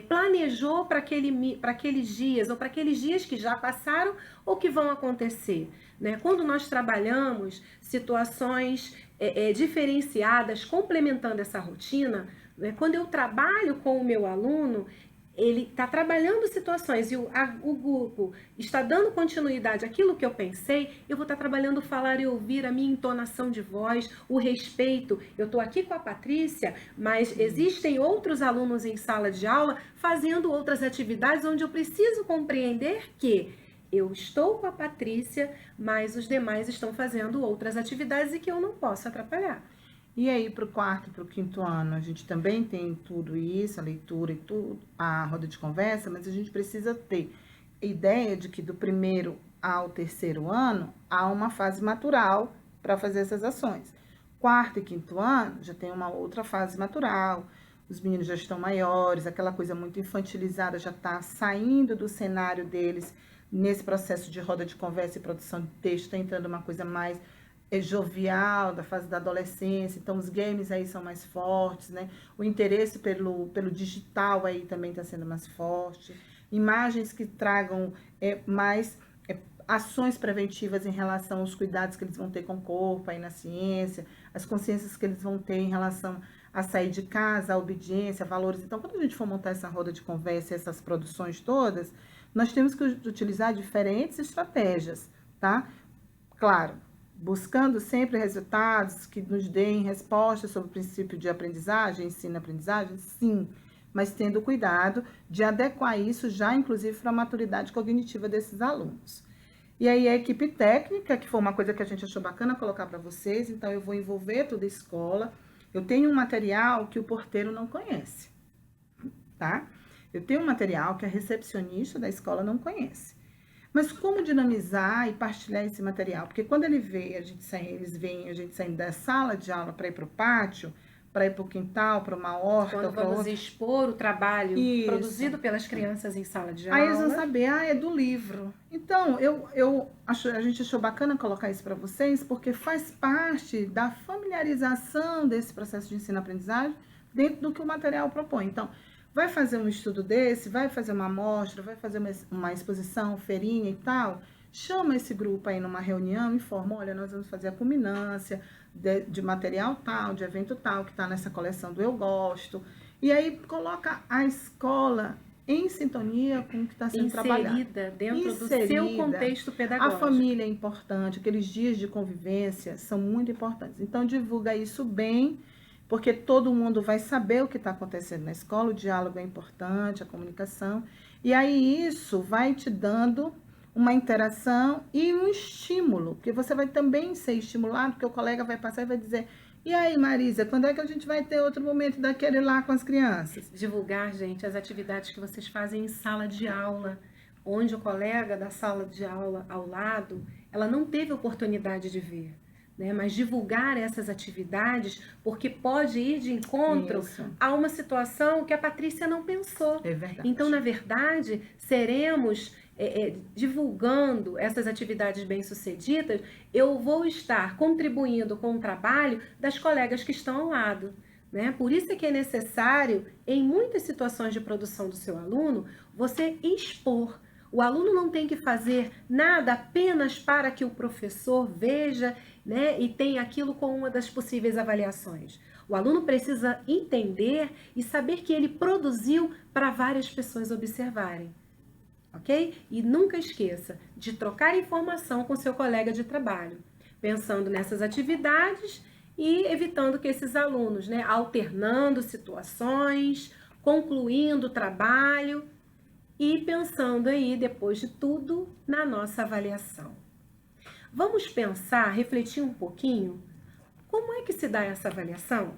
planejou para aqueles dias, ou para aqueles dias que já passaram ou que vão acontecer. Né? Quando nós trabalhamos situações diferenciadas, complementando essa rotina, né? Quando eu trabalho com o meu aluno, ele está trabalhando situações e o grupo está dando continuidade àquilo que eu pensei, eu vou estar trabalhando falar e ouvir, a minha entonação de voz, o respeito. Eu estou aqui com a Patrícia, mas existem outros alunos em sala de aula fazendo outras atividades onde eu preciso compreender que eu estou com a Patrícia, mas os demais estão fazendo outras atividades e que eu não posso atrapalhar. E aí, para o quarto e para o quinto ano, a gente também tem tudo isso, a leitura e tudo, a roda de conversa, mas a gente precisa ter ideia de que do primeiro ao terceiro ano, há uma fase matural para fazer essas ações. Quarto e quinto ano, já tem uma outra fase matural, os meninos já estão maiores, aquela coisa muito infantilizada já está saindo do cenário deles, nesse processo de roda de conversa e produção de texto, está entrando uma coisa mais jovial, da fase da adolescência. Então os games aí são mais fortes, né? O interesse pelo digital aí também está sendo mais forte. Imagens que tragam mais ações preventivas em relação aos cuidados que eles vão ter com o corpo aí na ciência, as consciências que eles vão ter em relação a sair de casa, a obediência, a valores. Então, quando a gente for montar essa roda de conversa, essas produções todas, nós temos que utilizar diferentes estratégias, tá? Claro, buscando sempre resultados que nos deem respostas sobre o princípio de aprendizagem, ensino-aprendizagem, sim, mas tendo cuidado de adequar isso já, inclusive, para a maturidade cognitiva desses alunos. E aí a equipe técnica, que foi uma coisa que a gente achou bacana colocar para vocês, então eu vou envolver toda a escola. Eu tenho um material que o porteiro não conhece, tá? Eu tenho um material que a recepcionista da escola não conhece. Mas como dinamizar e partilhar esse material? Porque quando ele vê, eles veem a gente saindo da sala de aula para ir para o pátio, para ir para o quintal, para uma horta, Quando para vamos outra. expor o trabalho Isso. produzido pelas crianças em sala de Aí eles vão aula. saber, é do livro. Então, a gente achou bacana colocar isso para vocês, porque faz parte da familiarização desse processo de ensino-aprendizagem dentro do que o material propõe. Então, vai fazer um estudo desse, vai fazer uma amostra, vai fazer uma exposição, feirinha e tal, chama esse grupo aí numa reunião, informa, olha, nós vamos fazer a culminância de material tal, de evento tal, que está nessa coleção do Eu Gosto. E aí coloca a escola em sintonia com o que está sendo trabalhado. Inserida dentro do seu contexto pedagógico. A família é importante, aqueles dias de convivência são muito importantes. Então, divulga isso bem, porque todo mundo vai saber o que está acontecendo na escola, o diálogo é importante, a comunicação. E aí isso vai te dando uma interação e um estímulo, porque você vai também ser estimulado, porque o colega vai passar e vai dizer: e aí, Marisa, quando é que a gente vai ter outro momento daquele lá com as crianças? Divulgar, gente, as atividades que vocês fazem em sala de aula, onde o colega da sala de aula ao lado, ela não teve oportunidade de ver. Né? Mas divulgar essas atividades, porque pode ir de encontro a uma situação que a Patrícia não pensou. É verdade. Então, na verdade, seremos divulgando essas atividades bem-sucedidas, eu vou estar contribuindo com o trabalho das colegas que estão ao lado. Né? Por isso é que é necessário, em muitas situações de produção do seu aluno, você expor. O aluno não tem que fazer nada apenas para que o professor veja, né, e tenha aquilo como uma das possíveis avaliações. O aluno precisa entender e saber que ele produziu para várias pessoas observarem. Ok? E nunca esqueça de trocar informação com seu colega de trabalho, pensando nessas atividades e evitando que esses alunos, né, alternando situações, concluindo o trabalho e pensando aí, depois de tudo, na nossa avaliação. Vamos pensar, refletir um pouquinho, como é que se dá essa avaliação?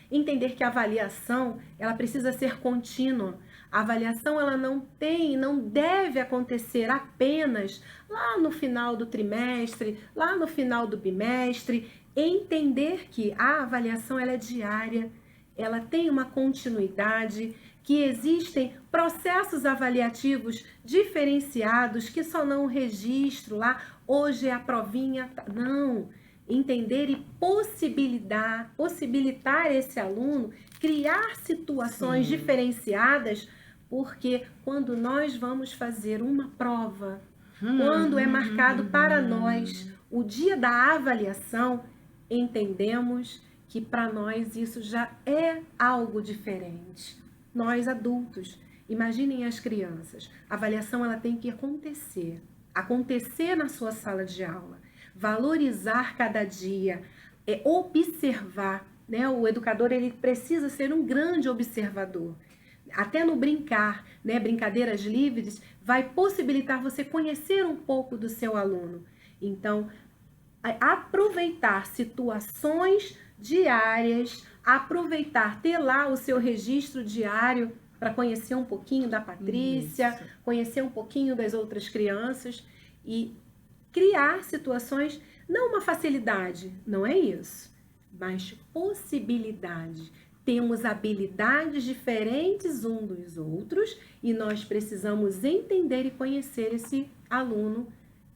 Entender que a avaliação, ela precisa ser contínua. A avaliação, ela não deve acontecer apenas lá no final do trimestre, lá no final do bimestre. Entender que a avaliação, ela é diária, ela tem uma continuidade, que existem processos avaliativos diferenciados, que só não registro lá, hoje é a provinha, não. Entender e possibilitar esse aluno criar situações diferenciadas, porque quando nós vamos fazer uma prova, quando é marcado para nós o dia da avaliação, entendemos que para nós isso já é algo diferente. Nós adultos, imaginem as crianças, a avaliação ela tem que acontecer na sua sala de aula, valorizar cada dia, observar, né? O educador ele precisa ser um grande observador. Até no brincar, né? Brincadeiras livres, vai possibilitar você conhecer um pouco do seu aluno. Então, aproveitar situações diárias, aproveitar, ter lá o seu registro diário para conhecer um pouquinho da Patrícia, conhecer um pouquinho das outras crianças e criar situações, não uma facilidade, não é isso, mas possibilidade. Temos habilidades diferentes uns dos outros e nós precisamos entender e conhecer esse aluno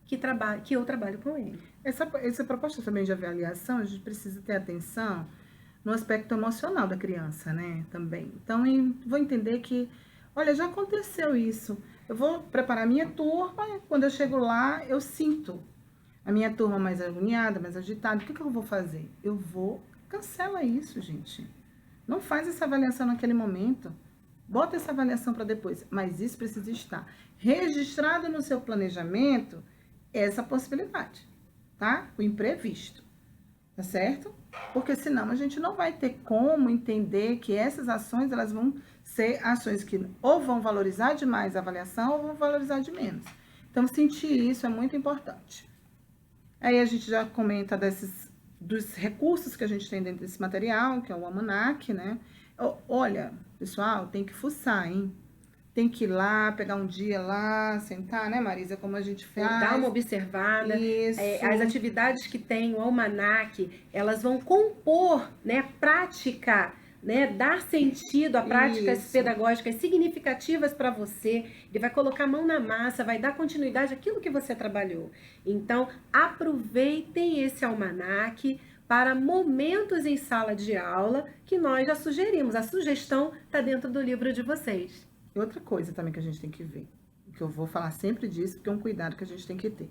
que eu trabalho com ele. Essa proposta também de avaliação, a gente precisa ter atenção no aspecto emocional da criança, né, também. Então, vou entender que, olha, já aconteceu isso. Eu vou preparar minha turma, quando eu chego lá, eu sinto a minha turma mais agoniada, mais agitada. O que eu vou fazer? Cancela isso, gente. Não faz essa avaliação naquele momento. Bota essa avaliação para depois. Mas isso precisa estar registrado no seu planejamento, essa possibilidade, tá? O imprevisto, tá certo? Porque senão a gente não vai ter como entender que essas ações, elas vão ser ações que ou vão valorizar demais a avaliação ou vão valorizar de menos. Então, sentir isso é muito importante. Aí a gente já comenta dos recursos que a gente tem dentro desse material, que é o almanac, né? Olha, pessoal, tem que fuçar, hein? tem que ir lá, pegar um dia lá, sentar, né, Marisa? Como a gente faz. Dar uma observada. Isso. As atividades que tem o almanaque, elas vão compor, né, prática, né, dar sentido a práticas Isso. pedagógicas significativas para você. Ele vai colocar a mão na massa, vai dar continuidade àquilo que você trabalhou. Então, aproveitem esse almanaque para momentos em sala de aula que nós já sugerimos. A sugestão está dentro do livro de vocês. E outra coisa também que a gente tem que ver, que eu vou falar sempre disso, porque é um cuidado que a gente tem que ter.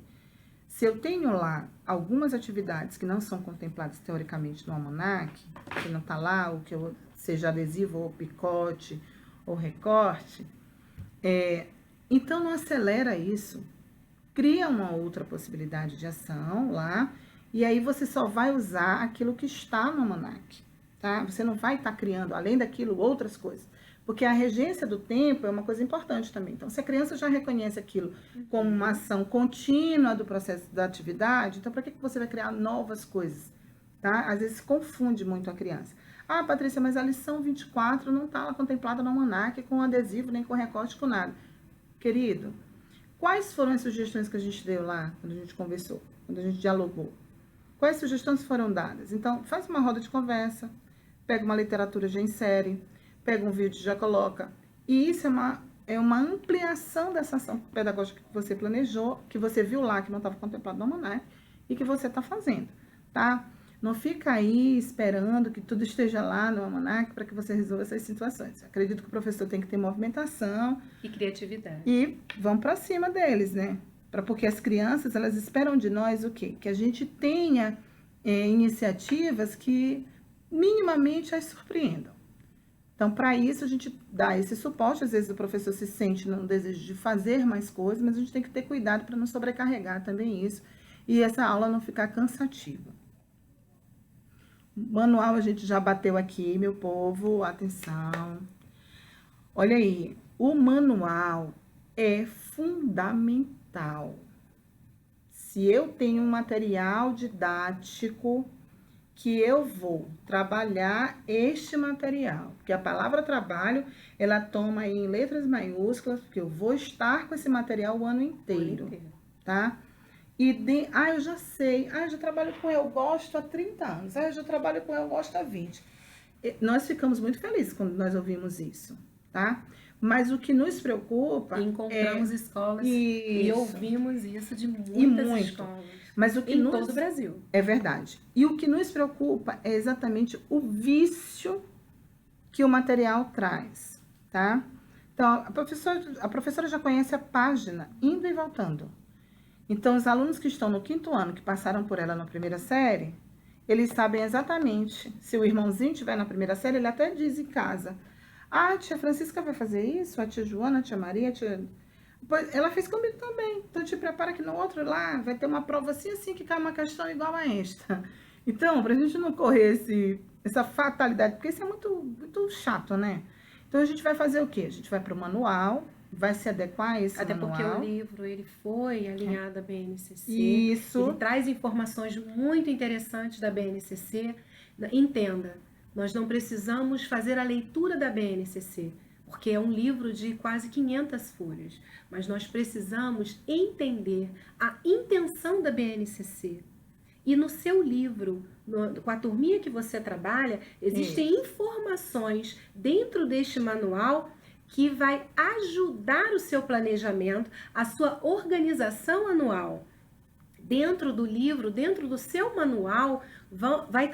Se eu tenho lá algumas atividades que não são contempladas teoricamente no almanaque, que não está lá, ou que seja adesivo, ou picote, ou recorte, então não acelera isso. Cria uma outra possibilidade de ação lá, e aí você só vai usar aquilo que está no almanaque, tá? Você não vai estar criando, além daquilo, outras coisas. Porque a regência do tempo é uma coisa importante também. Então, se a criança já reconhece aquilo como uma ação contínua do processo da atividade, então para que você vai criar novas coisas? Tá? Às vezes confunde muito a criança. Ah, Patrícia, mas a lição 24 não está contemplada no almanaque com adesivo, nem com recorte, com nada. Querido, quais foram as sugestões que a gente deu lá, quando a gente conversou, quando a gente dialogou? Quais sugestões foram dadas? Então, faz uma roda de conversa, pega uma literatura, já insere, pega um vídeo e já coloca. E isso é uma ampliação dessa ação pedagógica que você planejou, que você viu lá, que não estava contemplado no almanaque, e que você está fazendo, tá? Não fica aí esperando que tudo esteja lá no almanaque para que você resolva essas situações. Acredito que o professor tem que ter movimentação. E criatividade. E vão para cima deles, né? Porque as crianças, elas esperam de nós o quê? Que a gente tenha iniciativas que minimamente as surpreendam. Então, para isso, a gente dá esse suporte. Às vezes o professor se sente no desejo de fazer mais coisas, mas a gente tem que ter cuidado para não sobrecarregar também isso e essa aula não ficar cansativa. Manual a gente já bateu aqui, meu povo, atenção. Olha aí, o manual é fundamental. Se eu tenho um material didático que eu vou trabalhar este material, porque a palavra trabalho, ela toma aí em letras maiúsculas, porque eu vou estar com esse material o ano inteiro, tá? E eu já sei, eu já trabalho com Eu Gosto há 30 anos, eu já trabalho com Eu Gosto há 20. Nós ficamos muito felizes quando nós ouvimos isso, tá? Mas o que nos preocupa encontramos escolas e ouvimos isso de muitas escolas. Mas o que em todo o Brasil. É verdade. E o que nos preocupa é exatamente o vício que o material traz, tá? Então, a professora já conhece a página indo e voltando. Então, os alunos que estão no 5º ano, que passaram por ela na primeira série, eles sabem exatamente. Se o irmãozinho estiver na primeira série, ele até diz em casa: ah, a tia Francisca vai fazer isso, a tia Joana, a tia Maria, a tia... Ela fez comigo também. Então, te prepara que no outro lá vai ter uma prova assim, que cai uma questão igual a esta. Então, pra gente não correr essa fatalidade, porque isso é muito, muito chato, né? Então, a gente vai fazer o quê? A gente vai pro manual, vai se adequar a esse manual. Até porque o livro, ele foi alinhado à BNCC. Isso. Ele traz informações muito interessantes da BNCC. Entenda, nós não precisamos fazer a leitura da BNCC, porque é um livro de quase 500 folhas, mas nós precisamos entender a intenção da BNCC. E no seu livro, com a turminha que você trabalha, existem informações dentro deste manual que vai ajudar o seu planejamento, a sua organização anual. Dentro do livro, dentro do seu manual, vai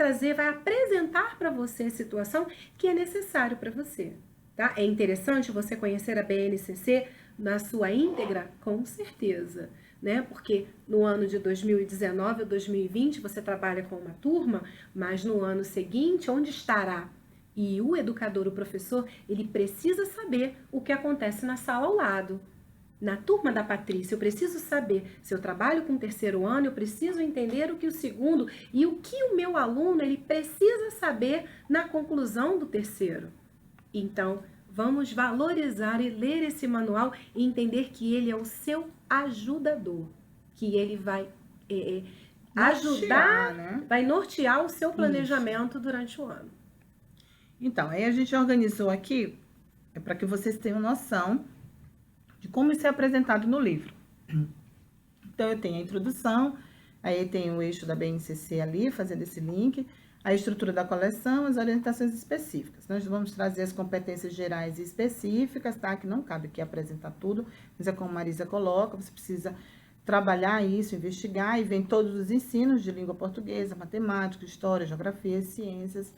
apresentar para você a situação que é necessário para você. Tá? É interessante você conhecer a BNCC na sua íntegra? Com certeza, né? Porque no ano de 2019 ou 2020 você trabalha com uma turma, mas no ano seguinte, onde estará? E o educador, o professor, ele precisa saber o que acontece na sala ao lado. Na turma da Patrícia, eu preciso saber, se eu trabalho com o 3º ano, eu preciso entender o que o 2º e o que o meu aluno ele precisa saber na conclusão do 3º. Então, vamos valorizar e ler esse manual e entender que ele é o seu ajudador, que ele vai ajudar, né? Vai nortear o seu planejamento durante o ano. Então, aí a gente organizou aqui, para que vocês tenham noção de como isso é apresentado no livro. Então, eu tenho a introdução, aí tem o eixo da BNCC ali, fazendo esse link, a estrutura da coleção, as orientações específicas. Nós vamos trazer as competências gerais e específicas, tá? Que não cabe aqui apresentar tudo, mas é como a Marisa coloca, você precisa trabalhar isso, investigar, e vem todos os ensinos de língua portuguesa, matemática, história, geografia, ciências,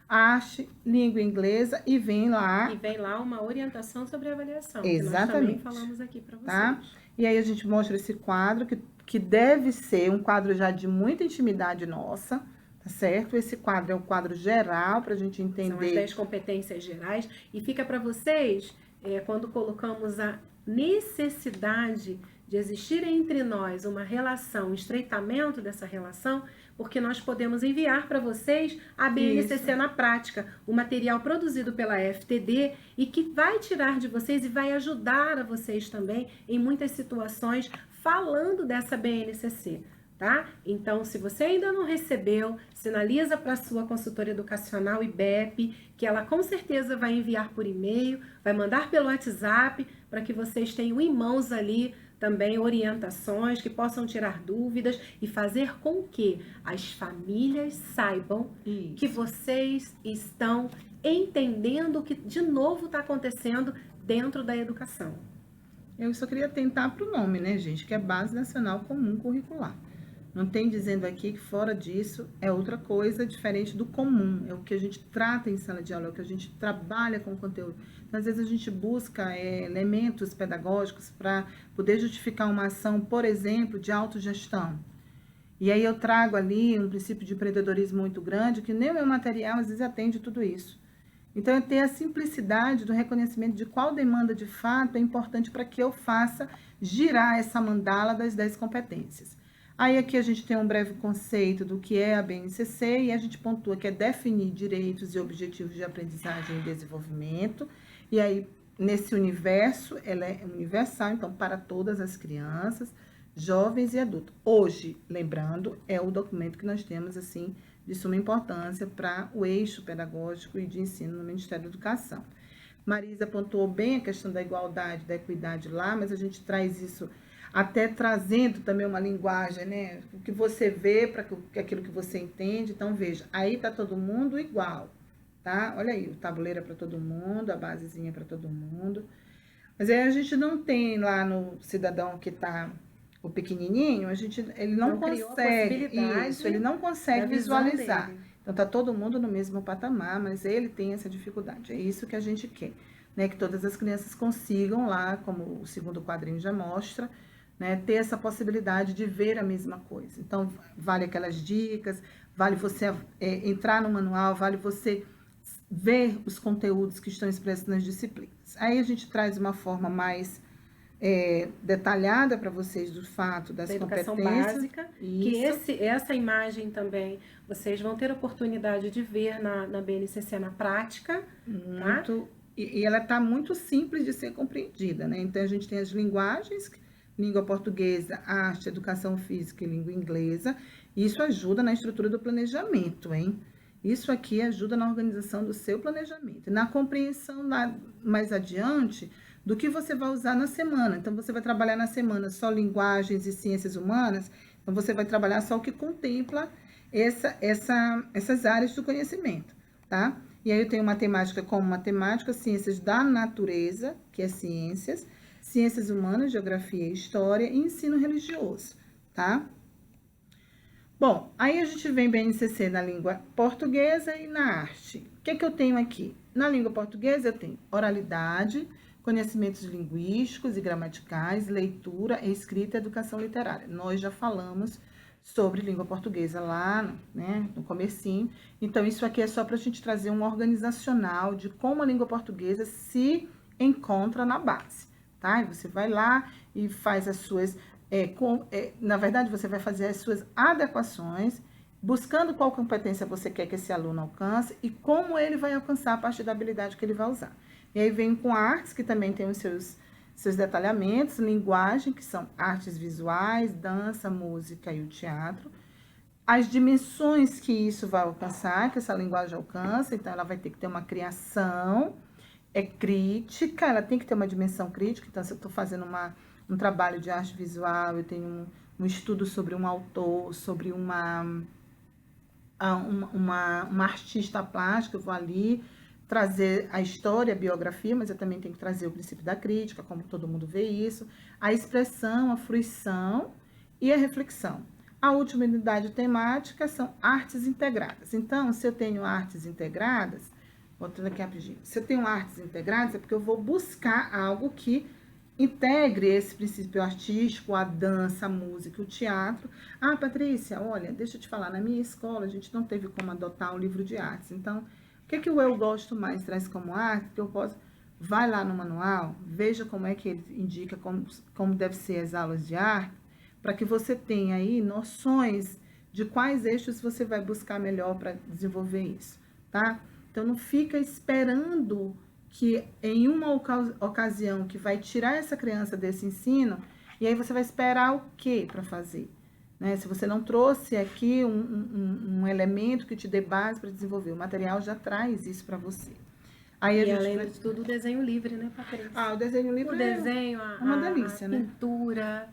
arte, língua inglesa, e vem lá... E vem lá uma orientação sobre a avaliação, Exatamente, que nós também falamos aqui para vocês. Tá? E aí a gente mostra esse quadro, que deve ser um quadro já de muita intimidade nossa, tá certo? Esse quadro é um quadro geral para a gente entender. São as 10 competências gerais. E fica para vocês, quando colocamos a necessidade de existir entre nós uma relação, um estreitamento dessa relação, porque nós podemos enviar para vocês a BNCC na prática, o material produzido pela FTD e que vai tirar de vocês e vai ajudar a vocês também em muitas situações falando dessa BNCC. Tá? Então, se você ainda não recebeu, sinaliza para a sua consultora educacional IBEP, que ela com certeza vai enviar por e-mail, vai mandar pelo WhatsApp, para que vocês tenham em mãos ali também orientações, que possam tirar dúvidas e fazer com que as famílias saibam que vocês estão entendendo o que de novo está acontecendo dentro da educação. Eu só queria atentar para o nome, né, gente? Que é Base Nacional Comum Curricular. Não tem dizendo aqui que fora disso é outra coisa diferente do comum. É o que a gente trata em sala de aula, é o que a gente trabalha com o conteúdo. Então, às vezes a gente busca elementos pedagógicos para poder justificar uma ação, por exemplo, de autogestão. E aí eu trago ali um princípio de empreendedorismo muito grande, que nem o meu material às vezes atende tudo isso. Então, é ter a simplicidade do reconhecimento de qual demanda de fato é importante para que eu faça girar essa mandala das 10 competências. Aí aqui a gente tem um breve conceito do que é a BNCC e a gente pontua que é definir direitos e objetivos de aprendizagem e desenvolvimento. E aí, nesse universo, ela é universal, então, para todas as crianças, jovens e adultos. Hoje, lembrando, é o documento que nós temos, assim, de suma importância para o eixo pedagógico e de ensino no Ministério da Educação. Marisa pontuou bem a questão da igualdade, da equidade lá, mas a gente traz isso até trazendo também uma linguagem, né? O que você vê para aquilo que você entende. Então, veja, aí tá todo mundo igual, tá? Olha aí, o tabuleiro é para todo mundo, a basezinha é para todo mundo. Mas aí a gente não tem lá no cidadão que tá o pequenininho, ele não consegue isso, ele não consegue visualizar. Então, tá todo mundo no mesmo patamar, mas ele tem essa dificuldade. É isso que a gente quer, né? Que todas as crianças consigam lá, como o segundo quadrinho já mostra, né, ter essa possibilidade de ver a mesma coisa. Então, vale aquelas dicas, vale você entrar no manual, vale você ver os conteúdos que estão expressos nas disciplinas. Aí a gente traz uma forma mais detalhada para vocês do fato das competências. Básica, isso. Que essa imagem também vocês vão ter oportunidade de ver na BNCC na prática. Muito, tá? E ela está muito simples de ser compreendida, né? Então, a gente tem as linguagens, língua portuguesa, arte, educação física e língua inglesa. Isso ajuda na estrutura do planejamento, hein? Isso aqui ajuda na organização do seu planejamento. Na compreensão mais adiante do que você vai usar na semana. Então, você vai trabalhar na semana só linguagens e ciências humanas. Então, você vai trabalhar só o que contempla essas áreas do conhecimento, tá? E aí eu tenho matemática como matemática, ciências da natureza, que é ciências humanas, geografia e história e ensino religioso, tá? Bom, aí a gente vem BNCC na língua portuguesa e na arte. O que eu tenho aqui? Na língua portuguesa eu tenho oralidade, conhecimentos linguísticos e gramaticais, leitura, escrita e educação literária. Nós já falamos sobre língua portuguesa lá, né, no comecinho. Então, isso aqui é só para a gente trazer um organizacional de como a língua portuguesa se encontra na base. Tá? E você vai lá e faz as suas, na verdade, você vai fazer as suas adequações, buscando qual competência você quer que esse aluno alcance e como ele vai alcançar a partir da habilidade que ele vai usar. E aí vem com artes, que também tem os seus detalhamentos, linguagem, que são artes visuais, dança, música e o teatro, as dimensões que isso vai alcançar, que essa linguagem alcança, então ela vai ter que ter uma criação, é crítica, ela tem que ter uma dimensão crítica. Então, se eu estou fazendo um trabalho de arte visual, eu tenho um estudo sobre um autor, sobre uma artista plástica, eu vou ali trazer a história, a biografia, mas eu também tenho que trazer o princípio da crítica, como todo mundo vê isso, a expressão, a fruição e a reflexão. A última unidade temática são artes integradas. Então, se eu tenho artes integradas, voltando aqui rapidinho, se eu tenho artes integradas é porque eu vou buscar algo que integre esse princípio artístico, a dança, a música, o teatro. Ah, Patrícia, olha, deixa eu te falar, na minha escola a gente não teve como adotar um livro de artes. Então, o que o Eu Gosto Mais traz como arte? Que eu posso... Vai lá no manual, veja como é que ele indica como deve ser as aulas de arte, para que você tenha aí noções de quais eixos você vai buscar melhor para desenvolver isso, tá? Então, não fica esperando que em uma ocasião que vai tirar essa criança desse ensino, e aí você vai esperar o quê para fazer? Né? Se você não trouxe aqui um elemento que te dê base para desenvolver, o material já traz isso para você. Aí e além de tudo, o desenho livre, né, Patrícia? O desenho livre o desenho, é uma delícia, a né? pintura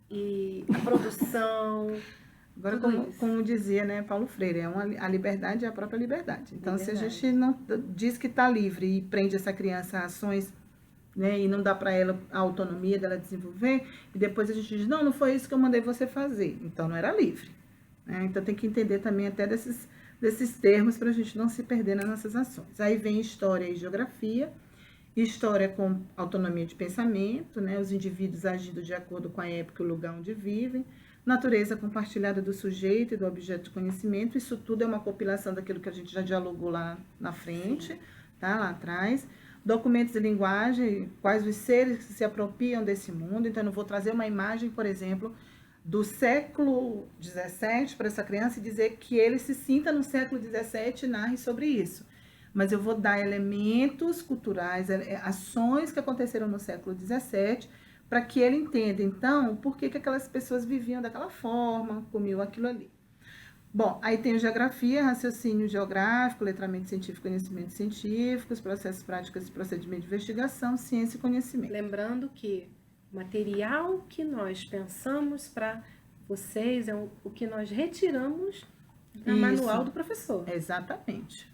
e a produção. Agora, como dizia, né, Paulo Freire, a liberdade é a própria liberdade. Então, se a gente não diz que está livre e prende essa criança a ações, né, e não dá para ela a autonomia dela desenvolver, e depois a gente diz, não foi isso que eu mandei você fazer. Então, não era livre. Né? Então, tem que entender também até desses termos para a gente não se perder nas nossas ações. Aí vem história e geografia. História com autonomia de pensamento, né, os indivíduos agindo de acordo com a época e o lugar onde vivem. Natureza compartilhada do sujeito e do objeto de conhecimento. Isso tudo é uma compilação daquilo que a gente já dialogou lá na frente, tá? Lá atrás. Documentos de linguagem, quais os seres que se apropriam desse mundo. Então, eu não vou trazer uma imagem, por exemplo, do século XVII para essa criança e dizer que ele se sinta no século XVII e narre sobre isso. Mas eu vou dar elementos culturais, ações que aconteceram no século XVII, para que ele entenda, então, por que aquelas pessoas viviam daquela forma, comiam aquilo ali. Bom, aí tem geografia, raciocínio geográfico, letramento científico, conhecimentos científicos, processos práticos e procedimento de investigação, ciência e conhecimento. Lembrando que o material que nós pensamos para vocês é o que nós retiramos do manual do professor. Exatamente.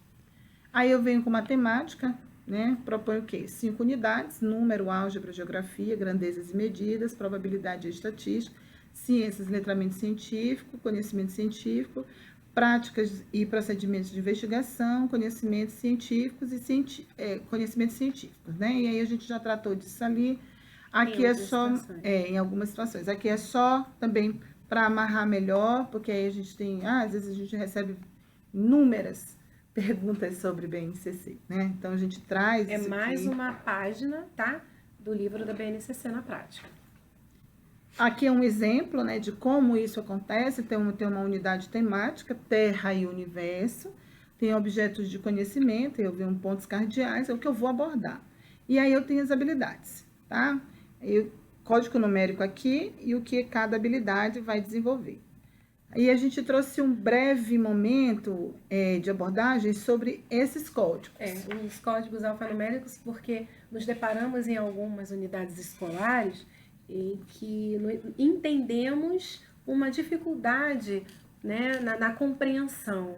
Aí eu venho com matemática, né? Propõe o quê? 5 unidades, número, álgebra, geografia, grandezas e medidas, probabilidade e estatística, ciências, letramento científico, conhecimento científico, práticas e procedimentos de investigação, conhecimentos científicos e conhecimentos científicos, né? E aí a gente já tratou disso ali. Aqui é só, em algumas situações. Aqui é só também para amarrar melhor, porque aí a gente tem, às vezes a gente recebe inúmeras perguntas sobre BNCC, né? Então a gente traz isso mais aqui. uma página, tá? Do livro da BNCC na prática. Aqui é um exemplo, né, de como isso acontece. Tem uma unidade temática, Terra e Universo. Tem objetos de conhecimento, eu venho pontos cardeais, é o que eu vou abordar. E aí eu tenho as habilidades, tá? Código numérico aqui e o que cada habilidade vai desenvolver. E a gente trouxe um breve momento de abordagem sobre esses códigos. Os códigos alfanuméricos, porque nos deparamos em algumas unidades escolares em que entendemos uma dificuldade, né, na compreensão.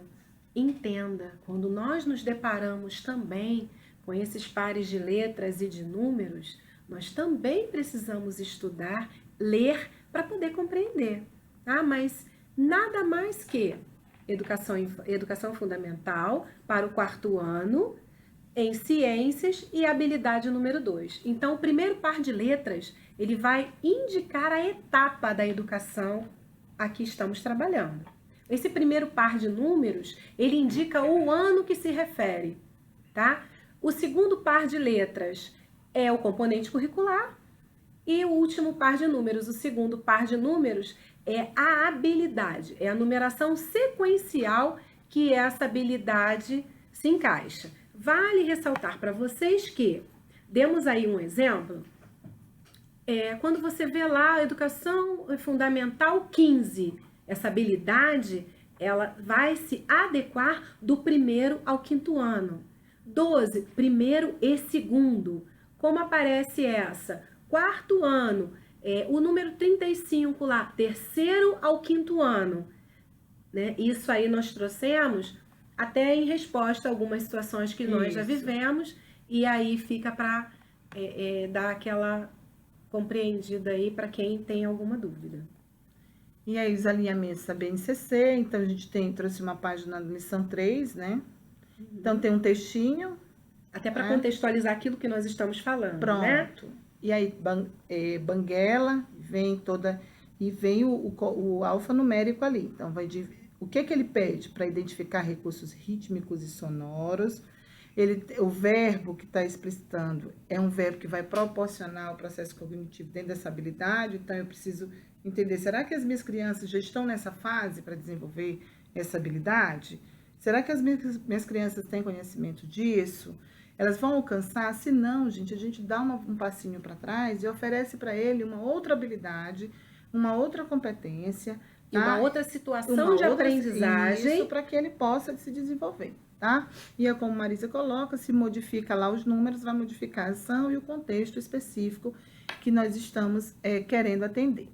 Entenda, quando nós nos deparamos também com esses pares de letras e de números, nós também precisamos estudar, ler, para poder compreender, tá? Mas nada mais que educação fundamental para o 4º ano, em ciências e habilidade número 2. Então, o primeiro par de letras, ele vai indicar a etapa da educação a que estamos trabalhando. Esse primeiro par de números, ele indica o ano que se refere, tá? O segundo par de letras é o componente curricular e o último par de números, o segundo par de números, é a habilidade, é a numeração sequencial que essa habilidade se encaixa. Vale ressaltar para vocês que, demos aí um exemplo, quando você vê lá a educação fundamental 15, essa habilidade, ela vai se adequar do 1º ao 5º ano. 12, primeiro e segundo. Como aparece essa? Quarto ano, o número 35 lá, terceiro ao quinto ano. Né? Isso aí nós trouxemos até em resposta a algumas situações que nós já vivemos, e aí fica para dar aquela compreendida aí para quem tem alguma dúvida. E aí os alinhamentos da BNCC, então a gente trouxe uma página da lição 3, né? Então tem um textinho. Até para contextualizar aquilo que nós estamos falando, pronto, né? E aí banguela, vem toda, e vem o alfanumérico ali. Então o que ele pede para identificar recursos rítmicos e sonoros? O verbo que está explicitando é um verbo que vai proporcionar o processo cognitivo dentro dessa habilidade, então eu preciso entender, será que as minhas crianças já estão nessa fase para desenvolver essa habilidade? Será que as minhas crianças têm conhecimento disso? Elas vão alcançar? Se não, gente, a gente dá um passinho para trás e oferece para ele uma outra habilidade, uma outra competência, e uma outra situação de aprendizagem. Isso, para que ele possa se desenvolver, tá? E é como Marisa coloca, se modifica lá os números, vai modificar a ação e o contexto específico que nós estamos querendo atender.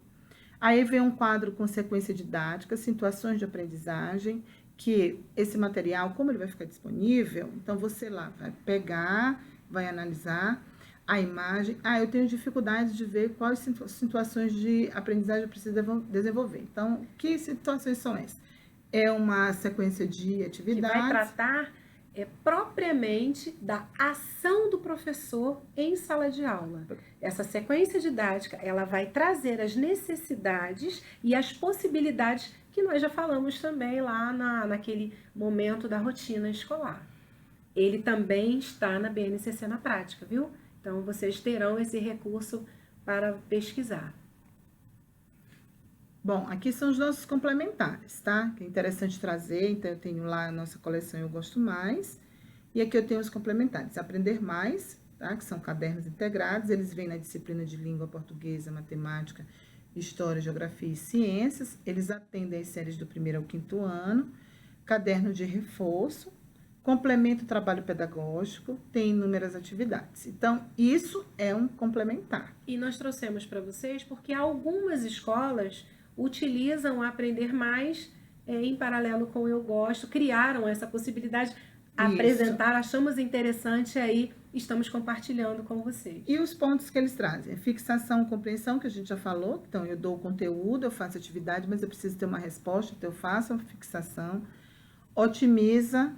Aí vem um quadro com sequência didática, situações de aprendizagem, que esse material, como ele vai ficar disponível, então você lá vai pegar, vai analisar a imagem. Eu tenho dificuldade de ver quais situações de aprendizagem eu preciso desenvolver. Então, que situações são essas? É uma sequência de atividades. Que vai tratar propriamente da ação do professor em sala de aula. Essa sequência didática, ela vai trazer as necessidades e as possibilidades que nós já falamos também lá naquele momento da rotina escolar. Ele também está na BNCC na prática, viu? Então, vocês terão esse recurso para pesquisar. Bom, aqui são os nossos complementares, tá? Que é interessante trazer, então eu tenho lá a nossa coleção Eu Gosto Mais, e aqui eu tenho os complementares, Aprender Mais, tá? Que são cadernos integrados, eles vêm na disciplina de língua portuguesa, matemática, história, geografia e ciências, eles atendem as séries do 1º ao 5º ano, caderno de reforço, complemento trabalho pedagógico, tem inúmeras atividades. Então, isso é um complementar. E nós trouxemos para vocês porque algumas escolas utilizam o Aprender Mais em paralelo com o Eu Gosto, criaram essa possibilidade, apresentar, achamos interessante, aí estamos compartilhando com vocês. E os pontos que eles trazem? Fixação, compreensão, que a gente já falou, então eu dou o conteúdo, eu faço atividade, mas eu preciso ter uma resposta, então eu faço a fixação, otimiza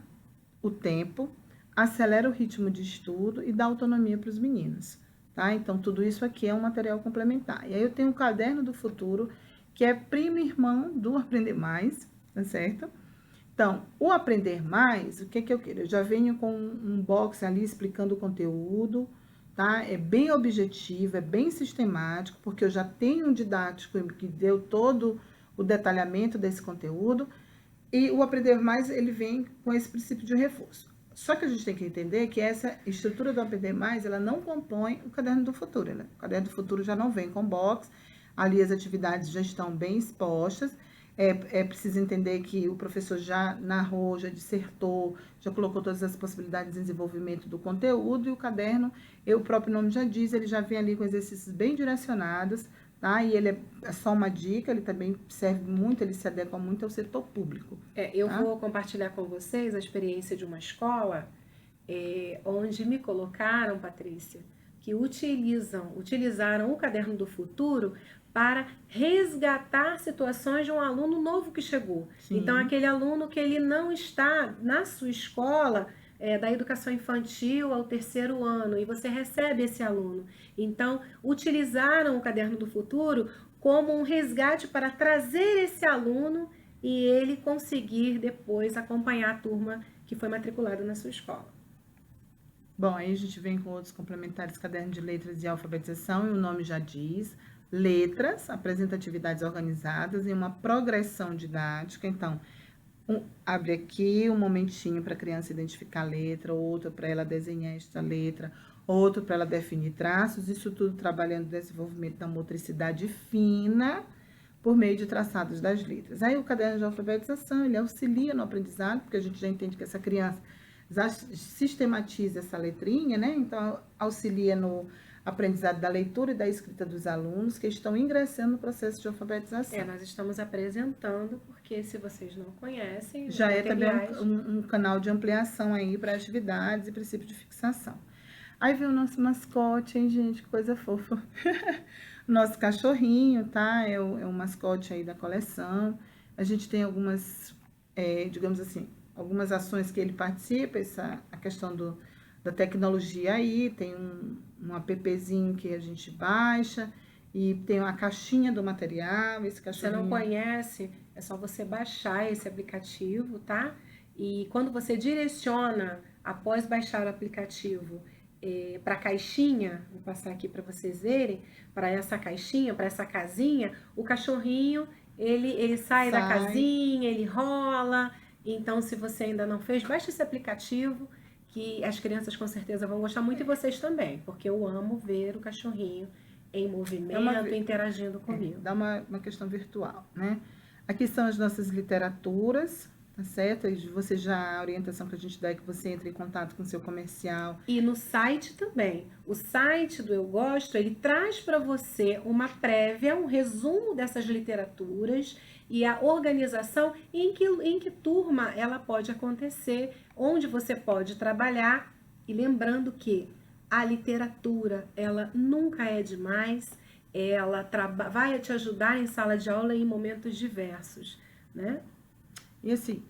o tempo, acelera o ritmo de estudo e dá autonomia para os meninos, tá? Então, tudo isso aqui é um material complementar. E aí eu tenho o Caderno do Futuro, que é primo irmão do Aprender Mais, tá certo? Então, o Aprender Mais, o que eu quero? Eu já venho com um box ali explicando o conteúdo, tá? É bem objetivo, é bem sistemático, porque eu já tenho um didático que deu todo o detalhamento desse conteúdo, e o Aprender Mais, ele vem com esse princípio de reforço. Só que a gente tem que entender que essa estrutura do Aprender Mais, ela não compõe o Caderno do Futuro, né? O Caderno do Futuro já não vem com box, ali as atividades já estão bem expostas, é preciso entender que o professor já narrou, já dissertou, já colocou todas as possibilidades de desenvolvimento do conteúdo, e o caderno, o próprio nome já diz, ele já vem ali com exercícios bem direcionados, tá? E ele é só uma dica, ele também serve muito, ele se adequa muito ao setor público. Eu vou compartilhar com vocês a experiência de uma escola onde me colocaram, Patrícia, que utilizaram o Caderno do Futuro para resgatar situações de um aluno novo que chegou. Sim. Então, aquele aluno que ele não está na sua escola da educação infantil ao 3º ano, e você recebe esse aluno. Então, utilizaram o Caderno do Futuro como um resgate para trazer esse aluno e ele conseguir depois acompanhar a turma que foi matriculada na sua escola. Bom, aí a gente vem com outros complementares, Caderno de Letras e Alfabetização, e o nome já diz. Letras, apresenta atividades organizadas em uma progressão didática. Então, abre aqui um momentinho para a criança identificar a letra, outro para ela desenhar esta letra, outro para ela definir traços, isso tudo trabalhando o desenvolvimento da motricidade fina por meio de traçados das letras. Aí o caderno de alfabetização, ele auxilia no aprendizado, porque a gente já entende que essa criança sistematiza essa letrinha, né? Então, auxilia no aprendizado da leitura e da escrita dos alunos que estão ingressando no processo de alfabetização. Nós estamos apresentando, porque se vocês não conhecem, Já é também materiais... um canal de ampliação aí para atividades e princípio de fixação. Aí vem o nosso mascote, hein, gente? Que coisa fofa. Nosso cachorrinho, tá? É o mascote aí da coleção. A gente tem algumas, digamos assim, algumas ações que ele participa, a questão da tecnologia aí, tem um appzinho que a gente baixa, e tem uma caixinha do material, esse cachorrinho... Você não conhece, é só você baixar esse aplicativo, tá? E quando você direciona, após baixar o aplicativo, para a caixinha, vou passar aqui para vocês verem, para essa caixinha, para essa casinha, o cachorrinho, ele sai da casinha, ele rola. Então, se você ainda não fez, baixe esse aplicativo, que as crianças com certeza vão gostar muito, e vocês também, porque eu amo ver o cachorrinho em movimento, interagindo comigo. Dá uma questão virtual, né? Aqui são as nossas literaturas, tá certo? A orientação que a gente dá é que você entre em contato com o seu comercial. E no site também. O site do Eu Gosto, ele traz para você uma prévia, um resumo dessas literaturas e a organização em que turma ela pode acontecer, onde você pode trabalhar. E lembrando que a literatura, ela nunca é demais, ela vai te ajudar em sala de aula em momentos diversos, né? E assim,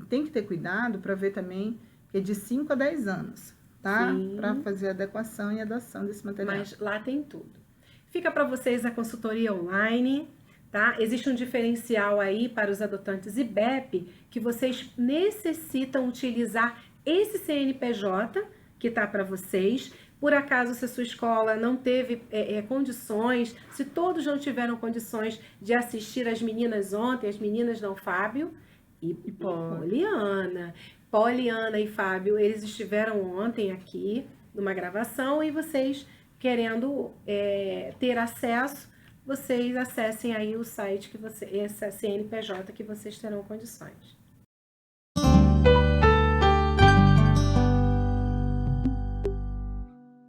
tem que ter cuidado para ver também que é de 5 a 10 anos, tá? Para fazer a adequação e adoção desse material. Mas lá tem tudo. Fica para vocês a consultoria online, tá? Existe um diferencial aí para os adotantes IBEP, que vocês necessitam utilizar esse CNPJ que tá para vocês. Por acaso, se a sua escola não teve condições, se todos não tiveram condições de assistir as meninas ontem, as meninas não, Fábio e Poliana. Poliana e Fábio, eles estiveram ontem aqui numa gravação, e vocês querendo ter acesso, vocês acessem aí o site esse CNPJ que vocês terão condições.